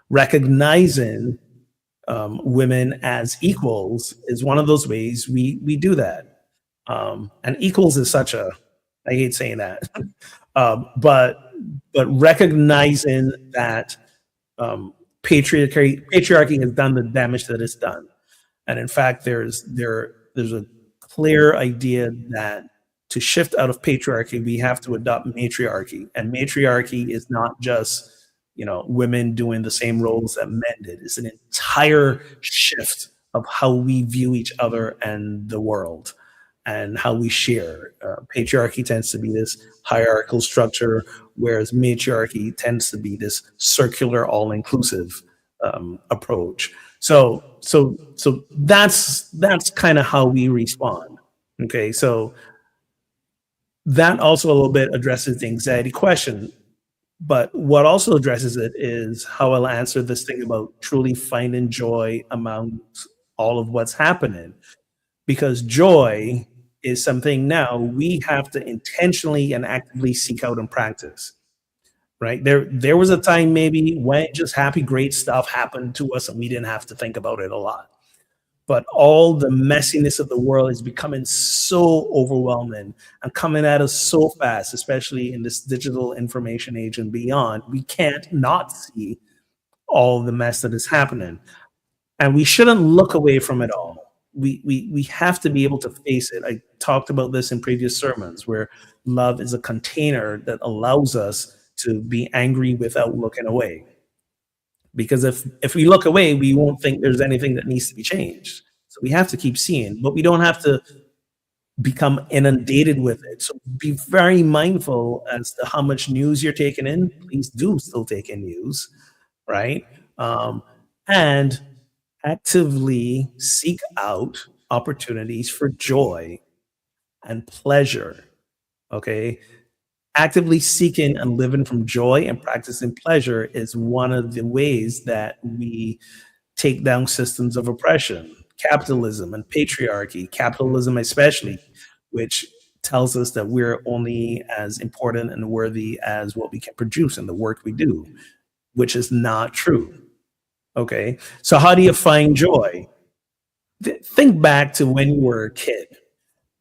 recognizing women as equals is one of those ways we do that. And equals is such a, I hate saying that, but recognizing that patriarchy has done the damage that it's done. And in fact, there's a clear idea that to shift out of patriarchy, we have to adopt matriarchy. And matriarchy is not just, women doing the same roles that men did. It's an entire shift of how we view each other and the world and how we share. Patriarchy tends to be this hierarchical structure, whereas matriarchy tends to be this circular, all-inclusive approach. So that's kind of how we respond. Okay, so that also a little bit addresses the anxiety question. But what also addresses it is how I'll answer this thing about truly finding joy among all of what's happening. Because joy is something now we have to intentionally and actively seek out and practice. Right? There was a time maybe when just happy, great stuff happened to us and we didn't have to think about it a lot. But all the messiness of the world is becoming so overwhelming and coming at us so fast, especially in this digital information age and beyond. We can't not see all the mess that is happening. And we shouldn't look away from it all. We have to be able to face it. I talked about this in previous sermons, where love is a container that allows us to be angry without looking away. Because if we look away, we won't think there's anything that needs to be changed. So we have to keep seeing, but we don't have to become inundated with it. So be very mindful as to how much news you're taking in. Please do still take in news, right? Um, and actively seek out opportunities for joy and pleasure. Okay. Actively seeking and living from joy and practicing pleasure is one of the ways that we take down systems of oppression, capitalism and patriarchy, capitalism especially, which tells us that we're only as important and worthy as what we can produce and the work we do, which is not true. Okay. So, how do you find joy? Think back to when you were a kid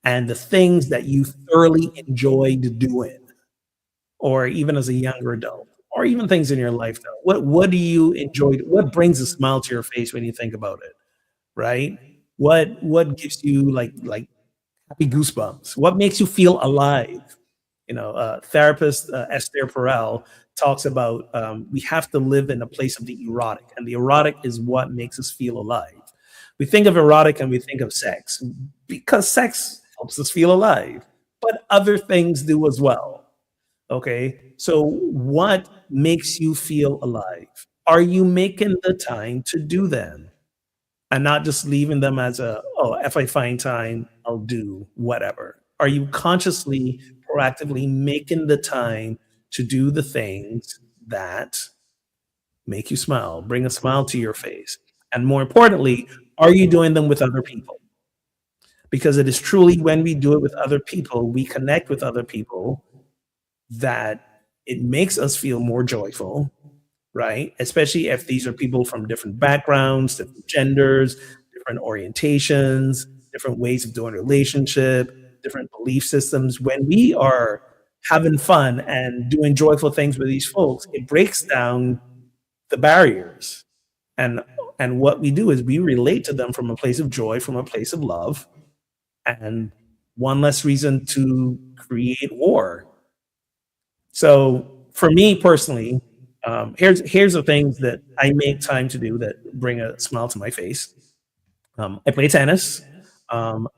and the things that you thoroughly enjoyed doing, or even as a younger adult, or even things in your life. Though, what do you enjoy? What brings a smile to your face when you think about it? Right? What gives you like happy goosebumps? What makes you feel alive? Therapist Esther Perel talks about we have to live in a place of the erotic, and the erotic is what makes us feel alive. We think of erotic and we think of sex because sex helps us feel alive, but other things do as well. Okay, so what makes you feel alive? Are you making the time to do them? And not just leaving them as if I find time, I'll do whatever. Are you consciously, proactively making the time to do the things that make you smile, bring a smile to your face? And more importantly, are you doing them with other people? Because it is truly when we do it with other people, we connect with other people, that it makes us feel more joyful, right? Especially if these are people from different backgrounds, different genders, different orientations, different ways of doing relationship, different belief systems. When we are having fun and doing joyful things with these folks, it breaks down the barriers. And and what we do is we relate to them from a place of joy, from a place of love, and one less reason to create war. So for me personally, here's the things that I make time to do that bring a smile to my face. I play tennis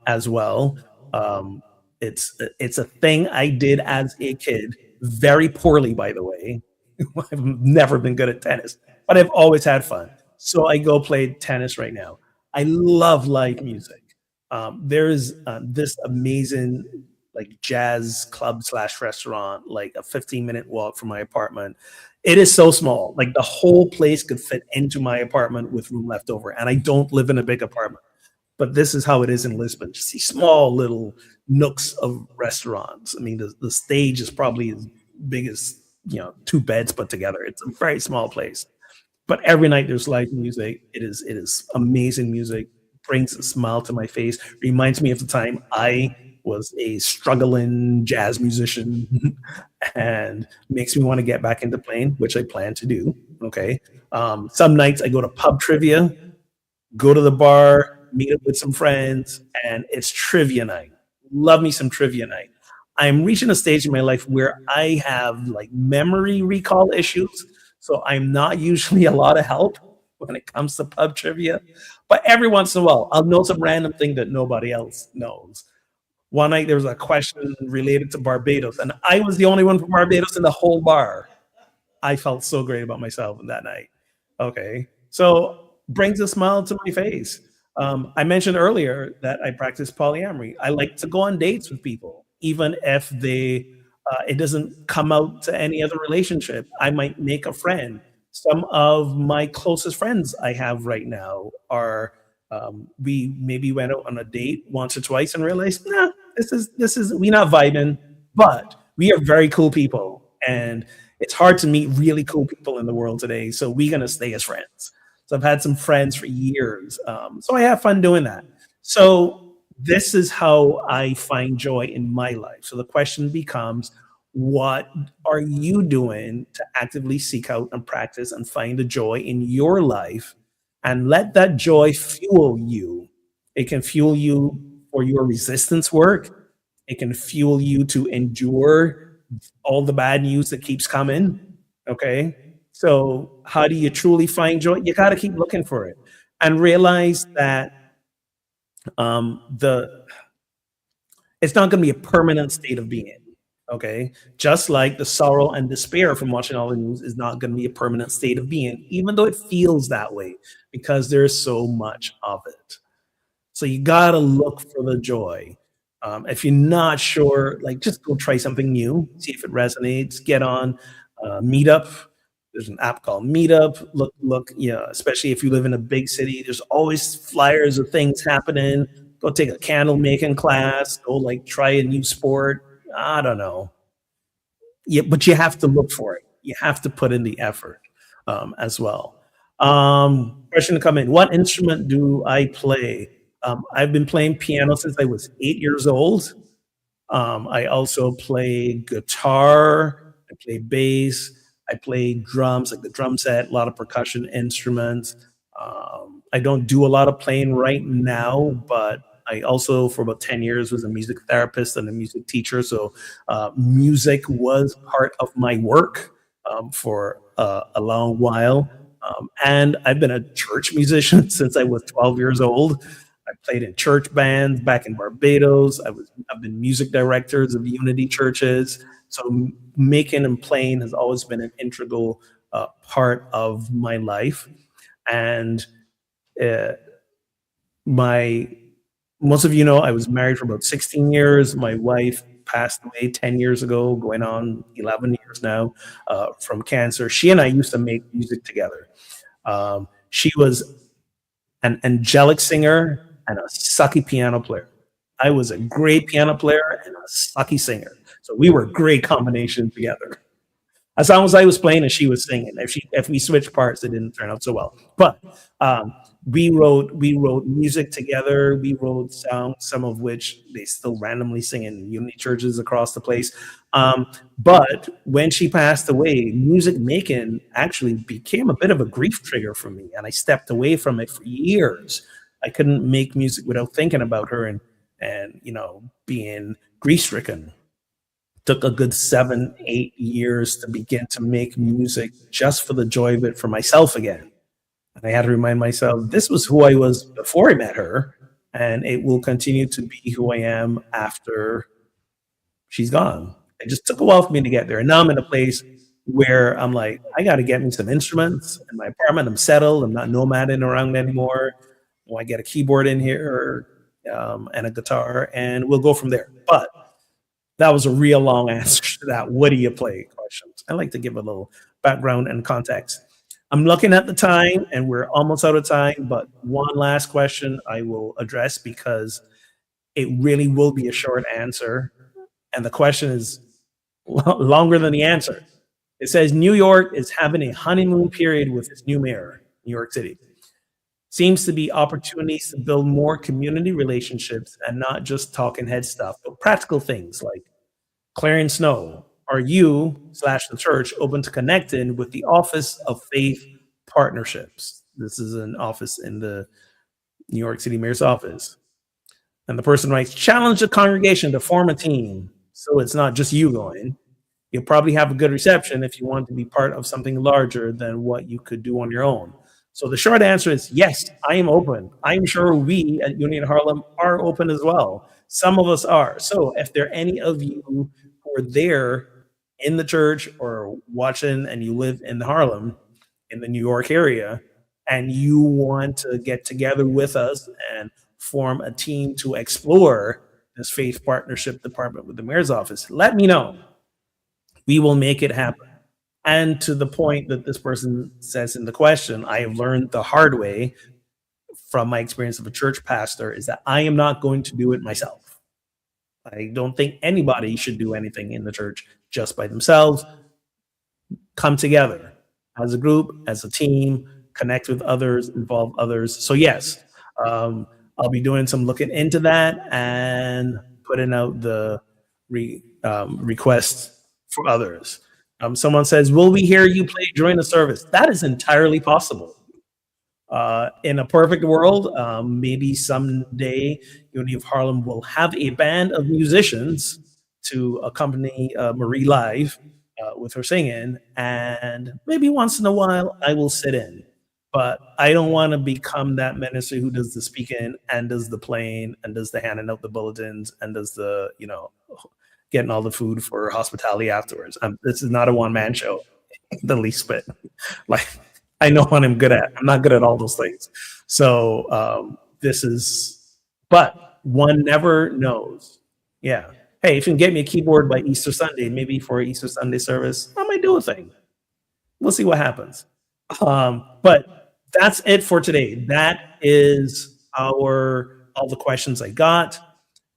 as well. Um, it's a thing I did as a kid, very poorly, by the way. I've never been good at tennis, but I've always had fun. So I go play tennis right now. I love live music. There's this amazing like jazz club slash restaurant, like a 15-minute walk from my apartment. It is so small, like the whole place could fit into my apartment with room left over. And I don't live in a big apartment, but this is how it is in Lisbon. Just these small little nooks of restaurants. I mean, the stage is probably as big as, two beds put together. It's a very small place, but every night there's live music. It is amazing music, brings a smile to my face, reminds me of the time I was a struggling jazz musician and makes me want to get back into playing, which I plan to do. Okay. Some nights I go to pub trivia, go to the bar, meet up with some friends, and it's trivia night. Love me some trivia night. I'm reaching a stage in my life where I have like memory recall issues. So I'm not usually a lot of help when it comes to pub trivia. But every once in a while, I'll know some random thing that nobody else knows. One night there was a question related to Barbados, and I was the only one from Barbados in the whole bar. I felt so great about myself that night. Okay. So brings a smile to my face. I mentioned earlier that I practice polyamory. I like to go on dates with people, even if it doesn't come out to any other relationship. I might make a friend. Some of my closest friends I have right now are we maybe went out on a date once or twice and realized, nah, this is we not vibing, but we are very cool people, and it's hard to meet really cool people in the world today. So we're gonna stay as friends. So I've had some friends for years. So I have fun doing that. So this is how I find joy in my life. So the question becomes, what are you doing to actively seek out and practice and find the joy in your life, and let that joy fuel you? It can fuel you for your resistance work. It can fuel you to endure all the bad news that keeps coming. Okay. So, how do you truly find joy? You got to keep looking for it and realize that the it's not going to be a permanent state of being. Okay. Just like the sorrow and despair from watching all the news is not going to be a permanent state of being, even though it feels that way, because there's so much of it. So you gotta look for the joy. If you're not sure, like just go try something new, see if it resonates. Get on Meetup. There's an app called Meetup. Look, yeah, especially if you live in a big city, there's always flyers of things happening. Go take a candle making class. Go like try a new sport. I don't know. Yeah, but you have to look for it. You have to put in the effort as well. Question to come in. What instrument do I play? I've been playing piano since I was 8 years old. I also play guitar. I play bass. I play drums, like the drum set, a lot of percussion instruments. I don't do a lot of playing right now, but I also, for about 10 years, was a music therapist and a music teacher. So music was part of my work for a long while. And I've been a church musician since I was 12 years old. I played in church bands back in Barbados. I've been music directors of Unity churches. So making and playing has always been an integral part of my life. And most of you know I was married for about 16 years. My wife passed away 10 years ago, going on 11 years now, from cancer. She and I used to make music together. She was an angelic singer and a sucky piano player. I was a great piano player and a sucky singer. So we were a great combination together. As long as I was playing and she was singing. If we switched parts, it didn't turn out so well. But we wrote music together. We wrote songs, some of which they still randomly sing in Unity churches across the place. But when she passed away, music making actually became a bit of a grief trigger for me, and I stepped away from it for years. I couldn't make music without thinking about her and being grief stricken. Took a good 7-8 years to begin to make music just for the joy of it for myself again. And I had to remind myself, this was who I was before I met her, and it will continue to be who I am after she's gone. It just took a while for me to get there. And now I'm in a place where I'm like, I got to get me some instruments in my apartment. I'm settled. I'm not nomading around anymore. I get a keyboard in here and a guitar, and we'll go from there. But that was a real long answer to that "what do you play" questions. I like to give a little background and context. I'm looking at the time, and we're almost out of time, but one last question I will address because it really will be a short answer, and the question is longer than the answer. It says, New York is having a honeymoon period with its new mayor, New York City. Seems to be opportunities to build more community relationships and not just talking head stuff, but practical things like clearing snow. Are you/the church open to connecting with the Office of Faith Partnerships? This is an office in the New York City Mayor's office. And the person writes, challenge the congregation to form a team so it's not just you going. You'll probably have a good reception if you want to be part of something larger than what you could do on your own. So the short answer is yes, I am open. I'm sure we at Union Harlem are open as well. Some of us are. So if there are any of you who are there in the church or watching and you live in Harlem, in the New York area, and you want to get together with us and form a team to explore this faith partnership department with the mayor's office, let me know. We will make it happen. And to the point that this person says in the question, I have learned the hard way from my experience of a church pastor is that I am not going to do it myself. I don't think anybody should do anything in the church just by themselves. Come together as a group, as a team, connect with others, involve others. So yes, I'll be doing some looking into that and putting out the requests for others. Someone says, will we hear you play during the service? That is entirely possible. In a perfect world, maybe someday Unity of Harlem will have a band of musicians to accompany Marie live with her singing, and maybe once in a while I will sit in. But I don't want to become that minister who does the speaking and does the playing and does the handing out the bulletins and does the, getting all the food for hospitality afterwards. This is not a one man show, the least bit. Like, I know what I'm good at. I'm not good at all those things. So but one never knows. Yeah. Hey, if you can get me a keyboard by Easter Sunday, maybe for Easter Sunday service, I might do a thing. We'll see what happens. But that's it for today. That is all the questions I got.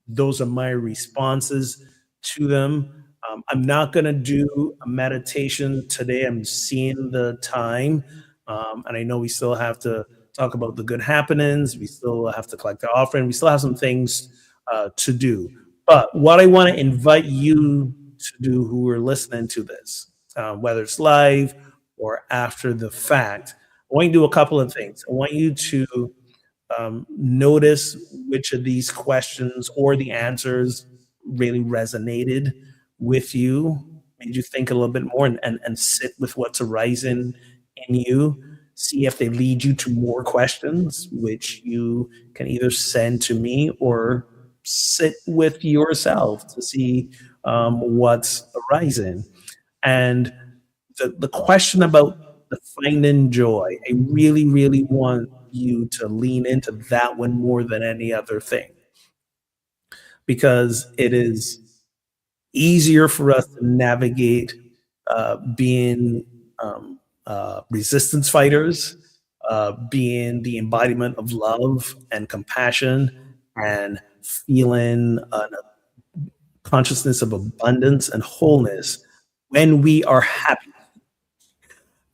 Those are my responses to them. I'm not going to do a meditation today. I'm seeing the time. And I know we still have to talk about the good happenings. We still have to collect the offering. We still have some things to do. But what I want to invite you to do who are listening to this, whether it's live or after the fact, I want you to do a couple of things. I want you to notice which of these questions or the answers really resonated with you, made you think a little bit more and sit with what's arising in you. See if they lead you to more questions, which you can either send to me or sit with yourself to see what's arising. And the question about the finding joy, I really, really want you to lean into that one more than any other thing, because it is easier for us to navigate being resistance fighters, being the embodiment of love and compassion and feeling a consciousness of abundance and wholeness when we are happy.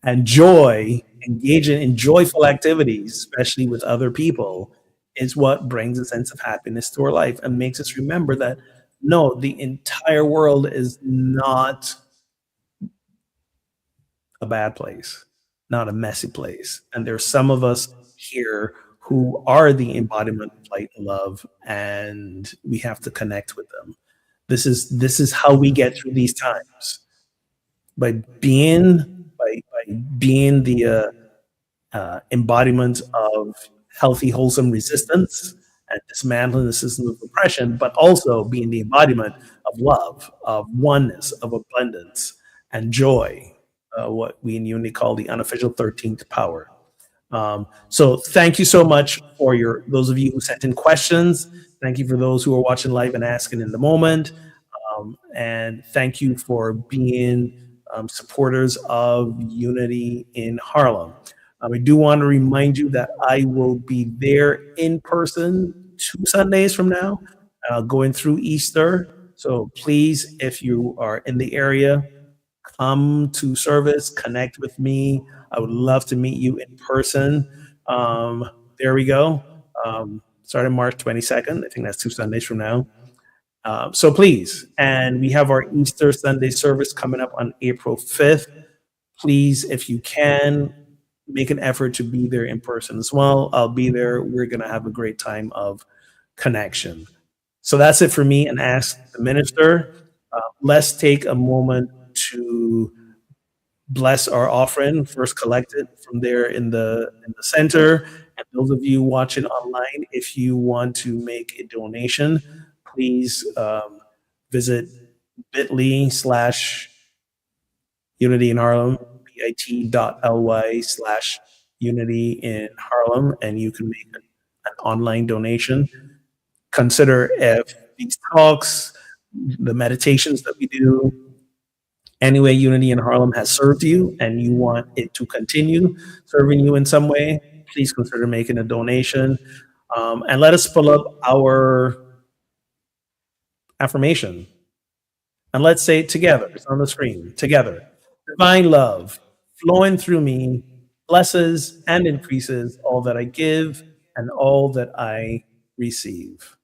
And joy, engaging in joyful activities, especially with other people, is what brings a sense of happiness to our life and makes us remember that, no, the entire world is not a bad place, not a messy place. And there's some of us here who are the embodiment of light and love, and we have to connect with them. This is how we get through these times, by being the embodiment of healthy, wholesome resistance and dismantling the system of oppression, but also being the embodiment of love, of oneness, of abundance and joy, what we in Unity call the unofficial 13th power. So thank you so much for those of you who sent in questions. Thank you for those who are watching live and asking in the moment. And thank you for being supporters of Unity in Harlem. I do want to remind you that I will be there in person 2 Sundays from now, going through Easter. So please, if you are in the area, come to service, connect with me. I would love to meet you in person. There we go. Starting March 22nd. I think that's 2 Sundays from now. So please, and we have our Easter Sunday service coming up on April 5th. Please, if you can, make an effort to be there in person as well. I'll be there. We're going to have a great time of connection. So that's it for me and Ask the Minister. Let's take a moment to bless our offering, first collected from there in the center. And those of you watching online, if you want to make a donation, please visit bit.ly/Unity in Harlem, bit.ly/Unity in Harlem, and you can make an online donation. Consider if these talks, the meditations that we do, anyway, Unity in Harlem has served you and you want it to continue serving you in some way, please consider making a donation. And let us pull up our affirmation. And let's say it together. It's on the screen. Together. Divine love flowing through me blesses and increases all that I give and all that I receive.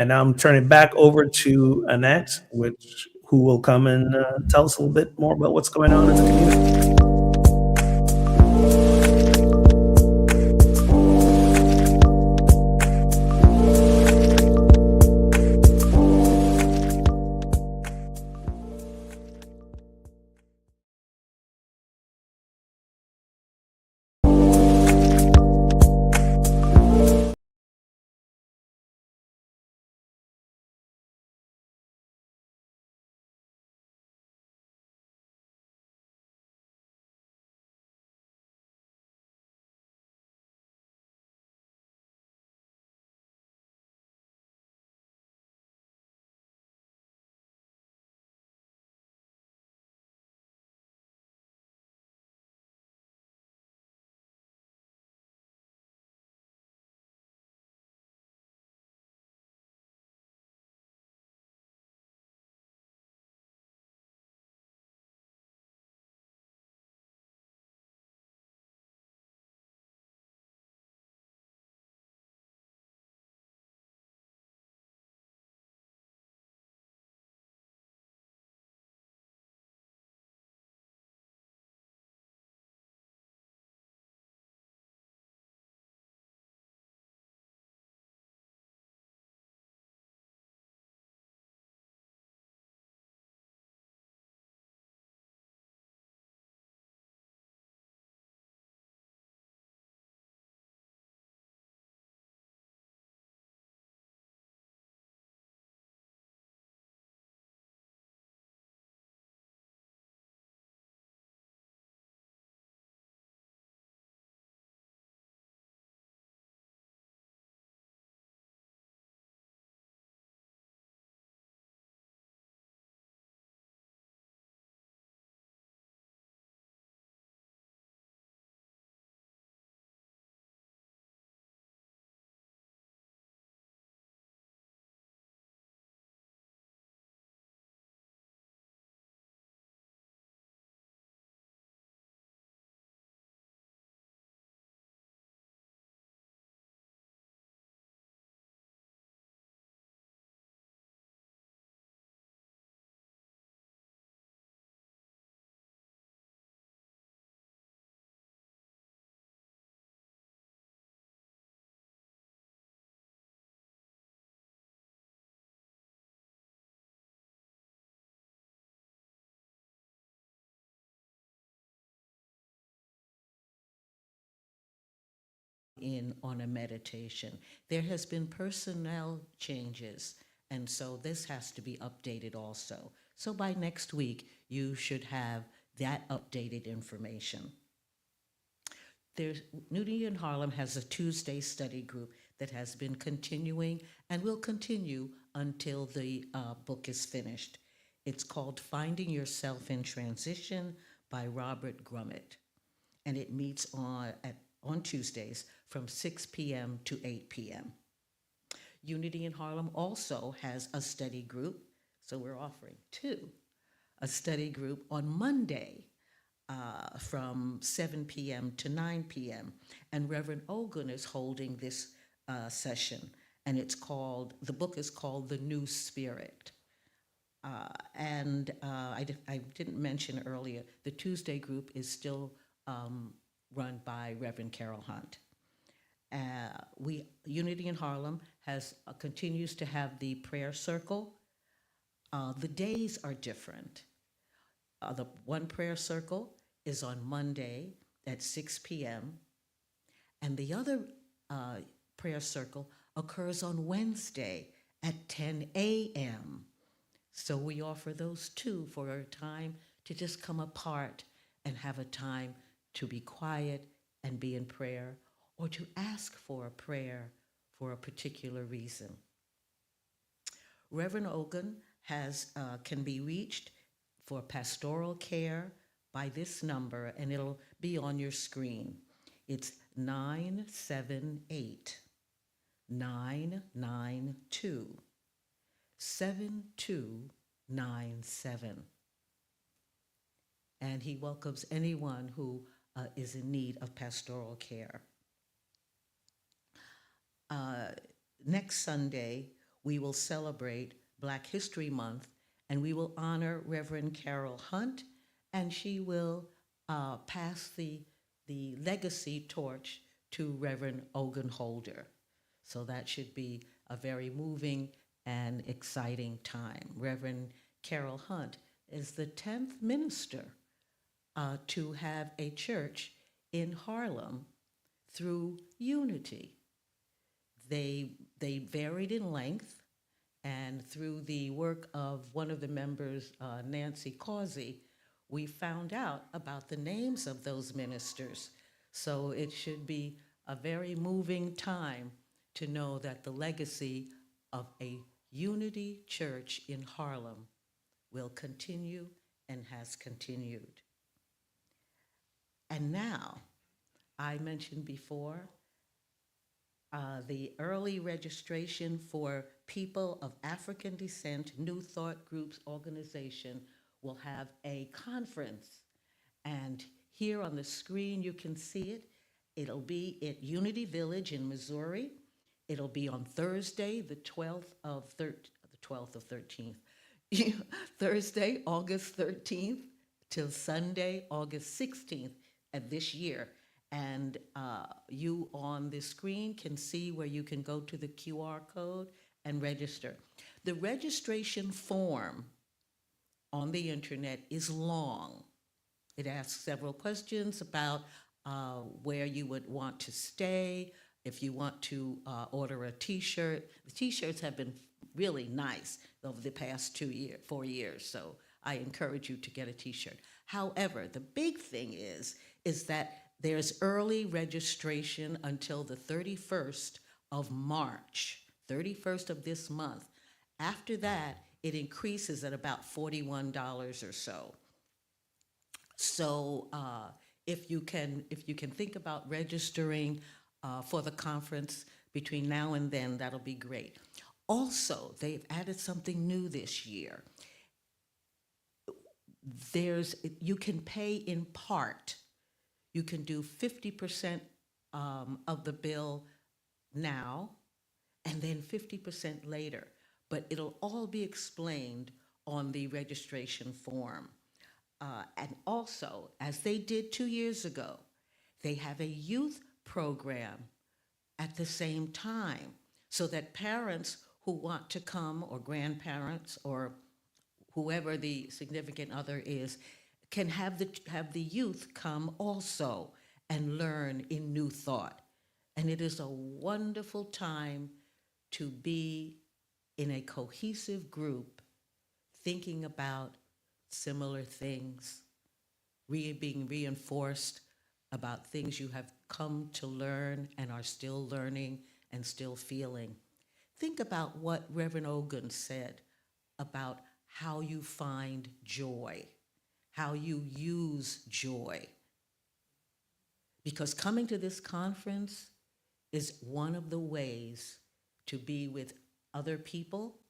And now I'm turning back over to Annette, who will come and tell us a little bit more about what's going on in the community. in on a meditation. There has been personnel changes, and so this has to be updated also. So by next week, you should have that updated information. Nudity in Harlem has a Tuesday study group that has been continuing and will continue until the book is finished. It's called Finding Yourself in Transition by Robert Grummett, and it meets on Tuesdays from 6 p.m. to 8 p.m. Unity in Harlem also has a study group, so we're offering two. A study group on Monday from 7 p.m. to 9 p.m. And Reverend Ogun is holding this session, and the book is called The New Spirit. I didn't mention earlier, the Tuesday group is still run by Reverend Carol Hunt. Unity in Harlem continues to have the prayer circle. The days are different. The one prayer circle is on Monday at 6 p.m. and the other prayer circle occurs on Wednesday at 10 a.m. So we offer those two for a time to just come apart and have a time to be quiet and be in prayer, or to ask for a prayer for a particular reason. Reverend Ogun can be reached for pastoral care by this number, and it'll be on your screen. It's 978-992-7297. And he welcomes anyone who is in need of pastoral care. Next Sunday, we will celebrate Black History Month, and we will honor Reverend Carol Hunt, and she will pass the legacy torch to Reverend Ogun Holder. So that should be a very moving and exciting time. Reverend Carol Hunt is the 10th minister to have a church in Harlem through unity. They varied in length, and through the work of one of the members, Nancy Causey, we found out about the names of those ministers. So it should be a very moving time to know that the legacy of a unity church in Harlem will continue and has continued. And now, I mentioned before, the early registration for people of African descent, New Thought Groups organization will have a conference. And here on the screen, you can see it. It'll be at Unity Village in Missouri. It'll be on Thursday, the 12th of 13th. Thursday, August 13th till Sunday, August 16th of this year. And you on the screen can see where you can go to the QR code and register. The registration form on the internet is long. It asks several questions about where you would want to stay, if you want to order a t-shirt. The t-shirts have been really nice over the past 4 years, so I encourage you to get a t-shirt. However, the big thing is that there's early registration until the 31st of March, 31st of this month. After that, it increases at about $41 or so. So if you can think about registering for the conference between now and then, that'll be great. Also, they've added something new this year. You can pay in part. You can do 50% of the bill now and then 50% later, but it'll all be explained on the registration form. And also, as they did 2 years ago, they have a youth program at the same time so that parents who want to come, or grandparents, or whoever the significant other is, can have the youth come also and learn in New Thought. And it is a wonderful time to be in a cohesive group thinking about similar things, being reinforced about things you have come to learn and are still learning and still feeling. Think about what Reverend Ogun said about how you find joy, how you use joy. Because coming to this conference is one of the ways to be with other people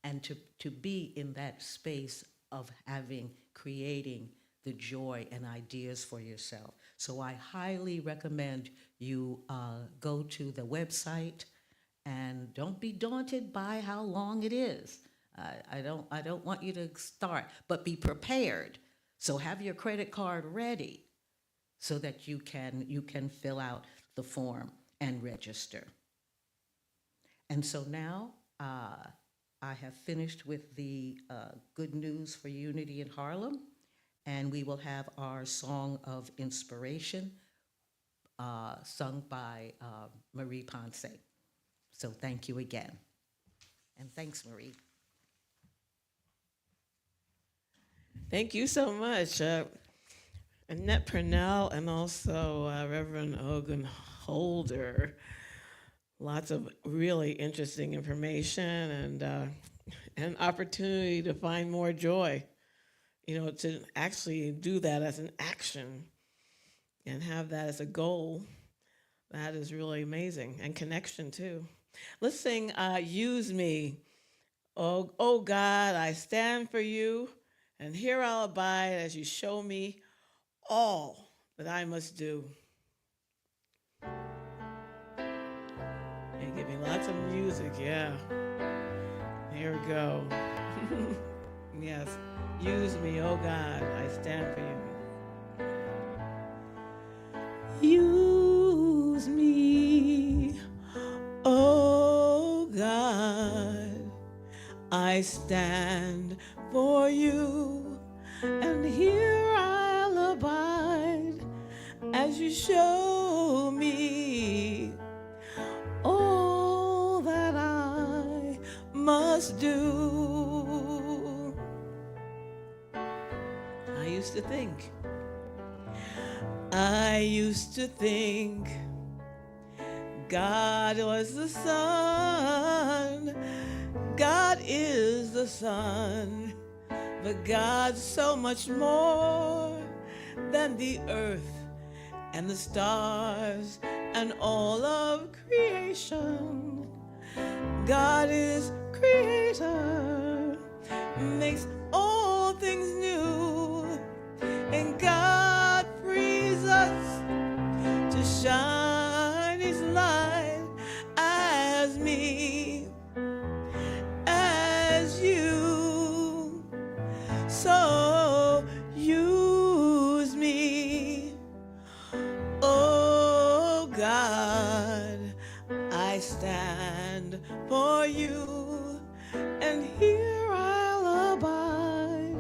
and to be in that space of creating the joy and ideas for yourself. So I highly recommend you go to the website and don't be daunted by how long it is. I don't want you to start, but be prepared. So have your credit card ready so that you can fill out the form and register. And so now I have finished with the good news for unity in Harlem, and we will have our song of inspiration sung by Marie Ponce. So thank you again. And thanks, Marie. Thank you so much, Annette Purnell and also Reverend Ogun Holder. Lots of really interesting information and an opportunity to find more joy. You know, to actually do that as an action and have that as a goal, that is really amazing. And connection too. Let's sing Use Me. Oh God, I stand for you, and here I'll abide as you show me all that I must do. And give me lots of music, yeah. Here we go. Yes, use me, oh God, I stand for you. Use me, oh God, I stand for you, and here I'll abide as you show me all that I must do. I used to think God was the sun, God is the sun, but God's so much more than the earth and the stars and all of creation. God is creator, makes all things new, and God frees us to shine his light as me, as you. So use me, oh God, I stand for you, and here I'll abide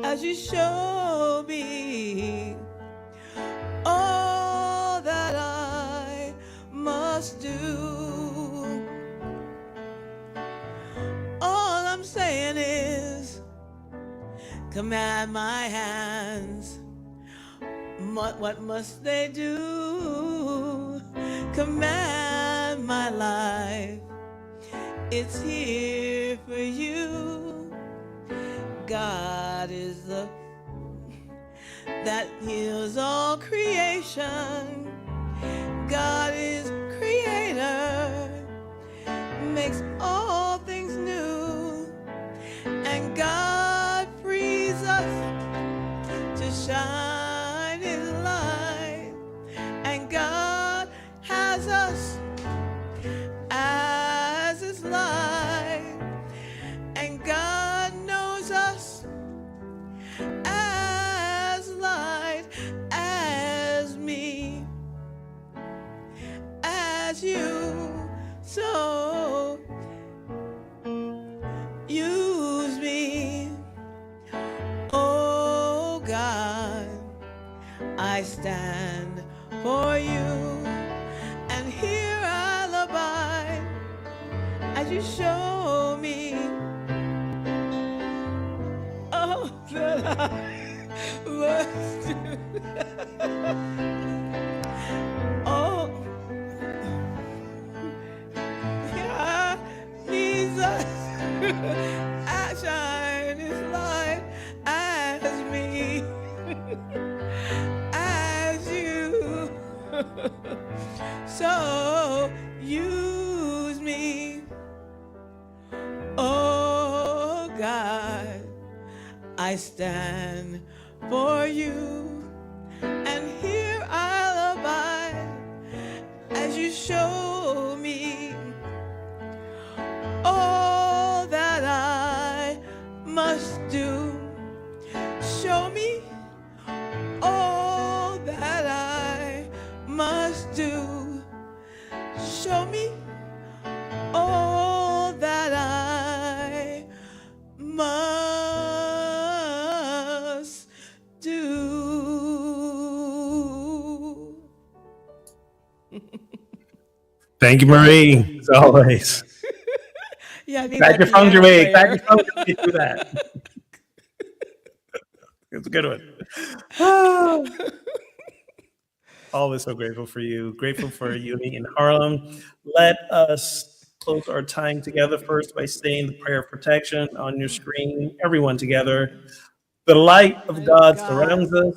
as you show me all that I must do. All I'm saying is, command my hands. What must they do? Command my life. It's here for you. God is the that heals all creation. God is creator, makes all things new, and God frees us to shine his light, and God has us as his light, and God knows us as light, as me, as you. So use me, oh God, I stand for you. you show me all that I must do. Oh, yeah, Jesus, I shine His light as me, as you. So use me, oh God, I stand for you, and here I'll abide as you show me all that I must do. Show me all that I must do. Show me all that I must do. Thank you, Marie, as always. Yeah, I need Glad that you found your piano way. Glad you player. found your way through that. It's a good one. Ah. Always so grateful for you. Grateful for Uni in Harlem. Let us close our time together first by saying the prayer of protection on your screen. Everyone together. The light of Light of God God, surrounds us.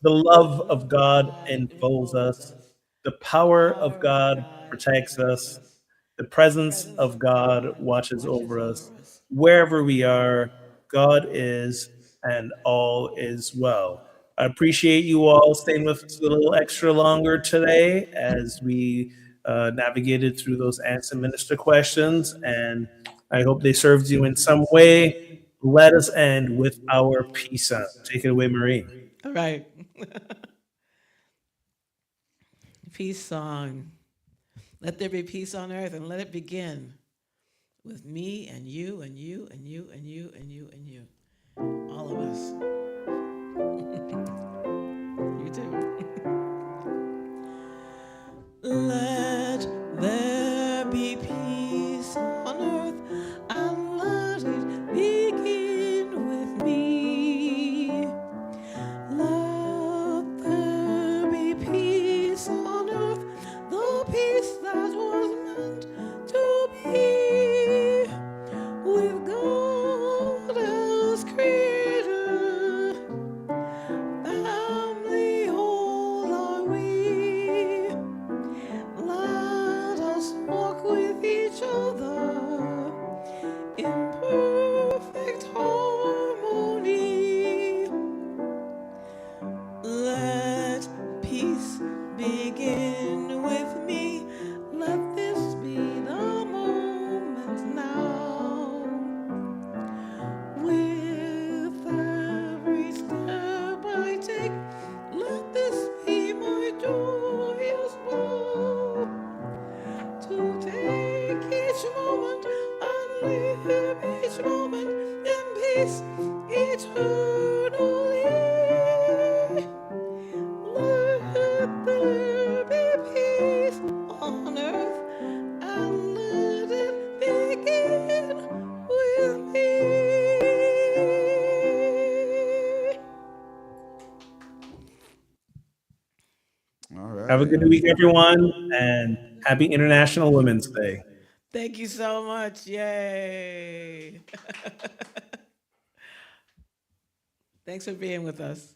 The the love love of of God God enfolds enfolds us. us. The The power of power of God God protects protects us. us. The The presence presence of of God God watches watches over us. over us. Wherever we Wherever we are, are, God God is, is, and and all all is is well. well. I appreciate you all staying with us a little extra longer today as we navigated through those answer minister questions, and I hope they served you in some way. Let us end with our peace sign. Take it away, Marie. All right. Peace song. Let there be peace on earth, and let it begin with me and you and you and you and you and you and you. All of us. You too. Let there be peace on earth, and let it begin with me. Let there be peace on earth, the peace that was meant to be, with God as creator, family whole are we. Let us walk with each other in perfect harmony. Let peace begin with me. Let this be the moment now. With every step I take, let this be my joyous vow. To take each moment and live each moment in peace eternally. Let there be peace on earth, and let it begin with me. All Have a right. good week, everyone, and happy International Women's Day. Thank you so much. Yay. Thanks for being with us.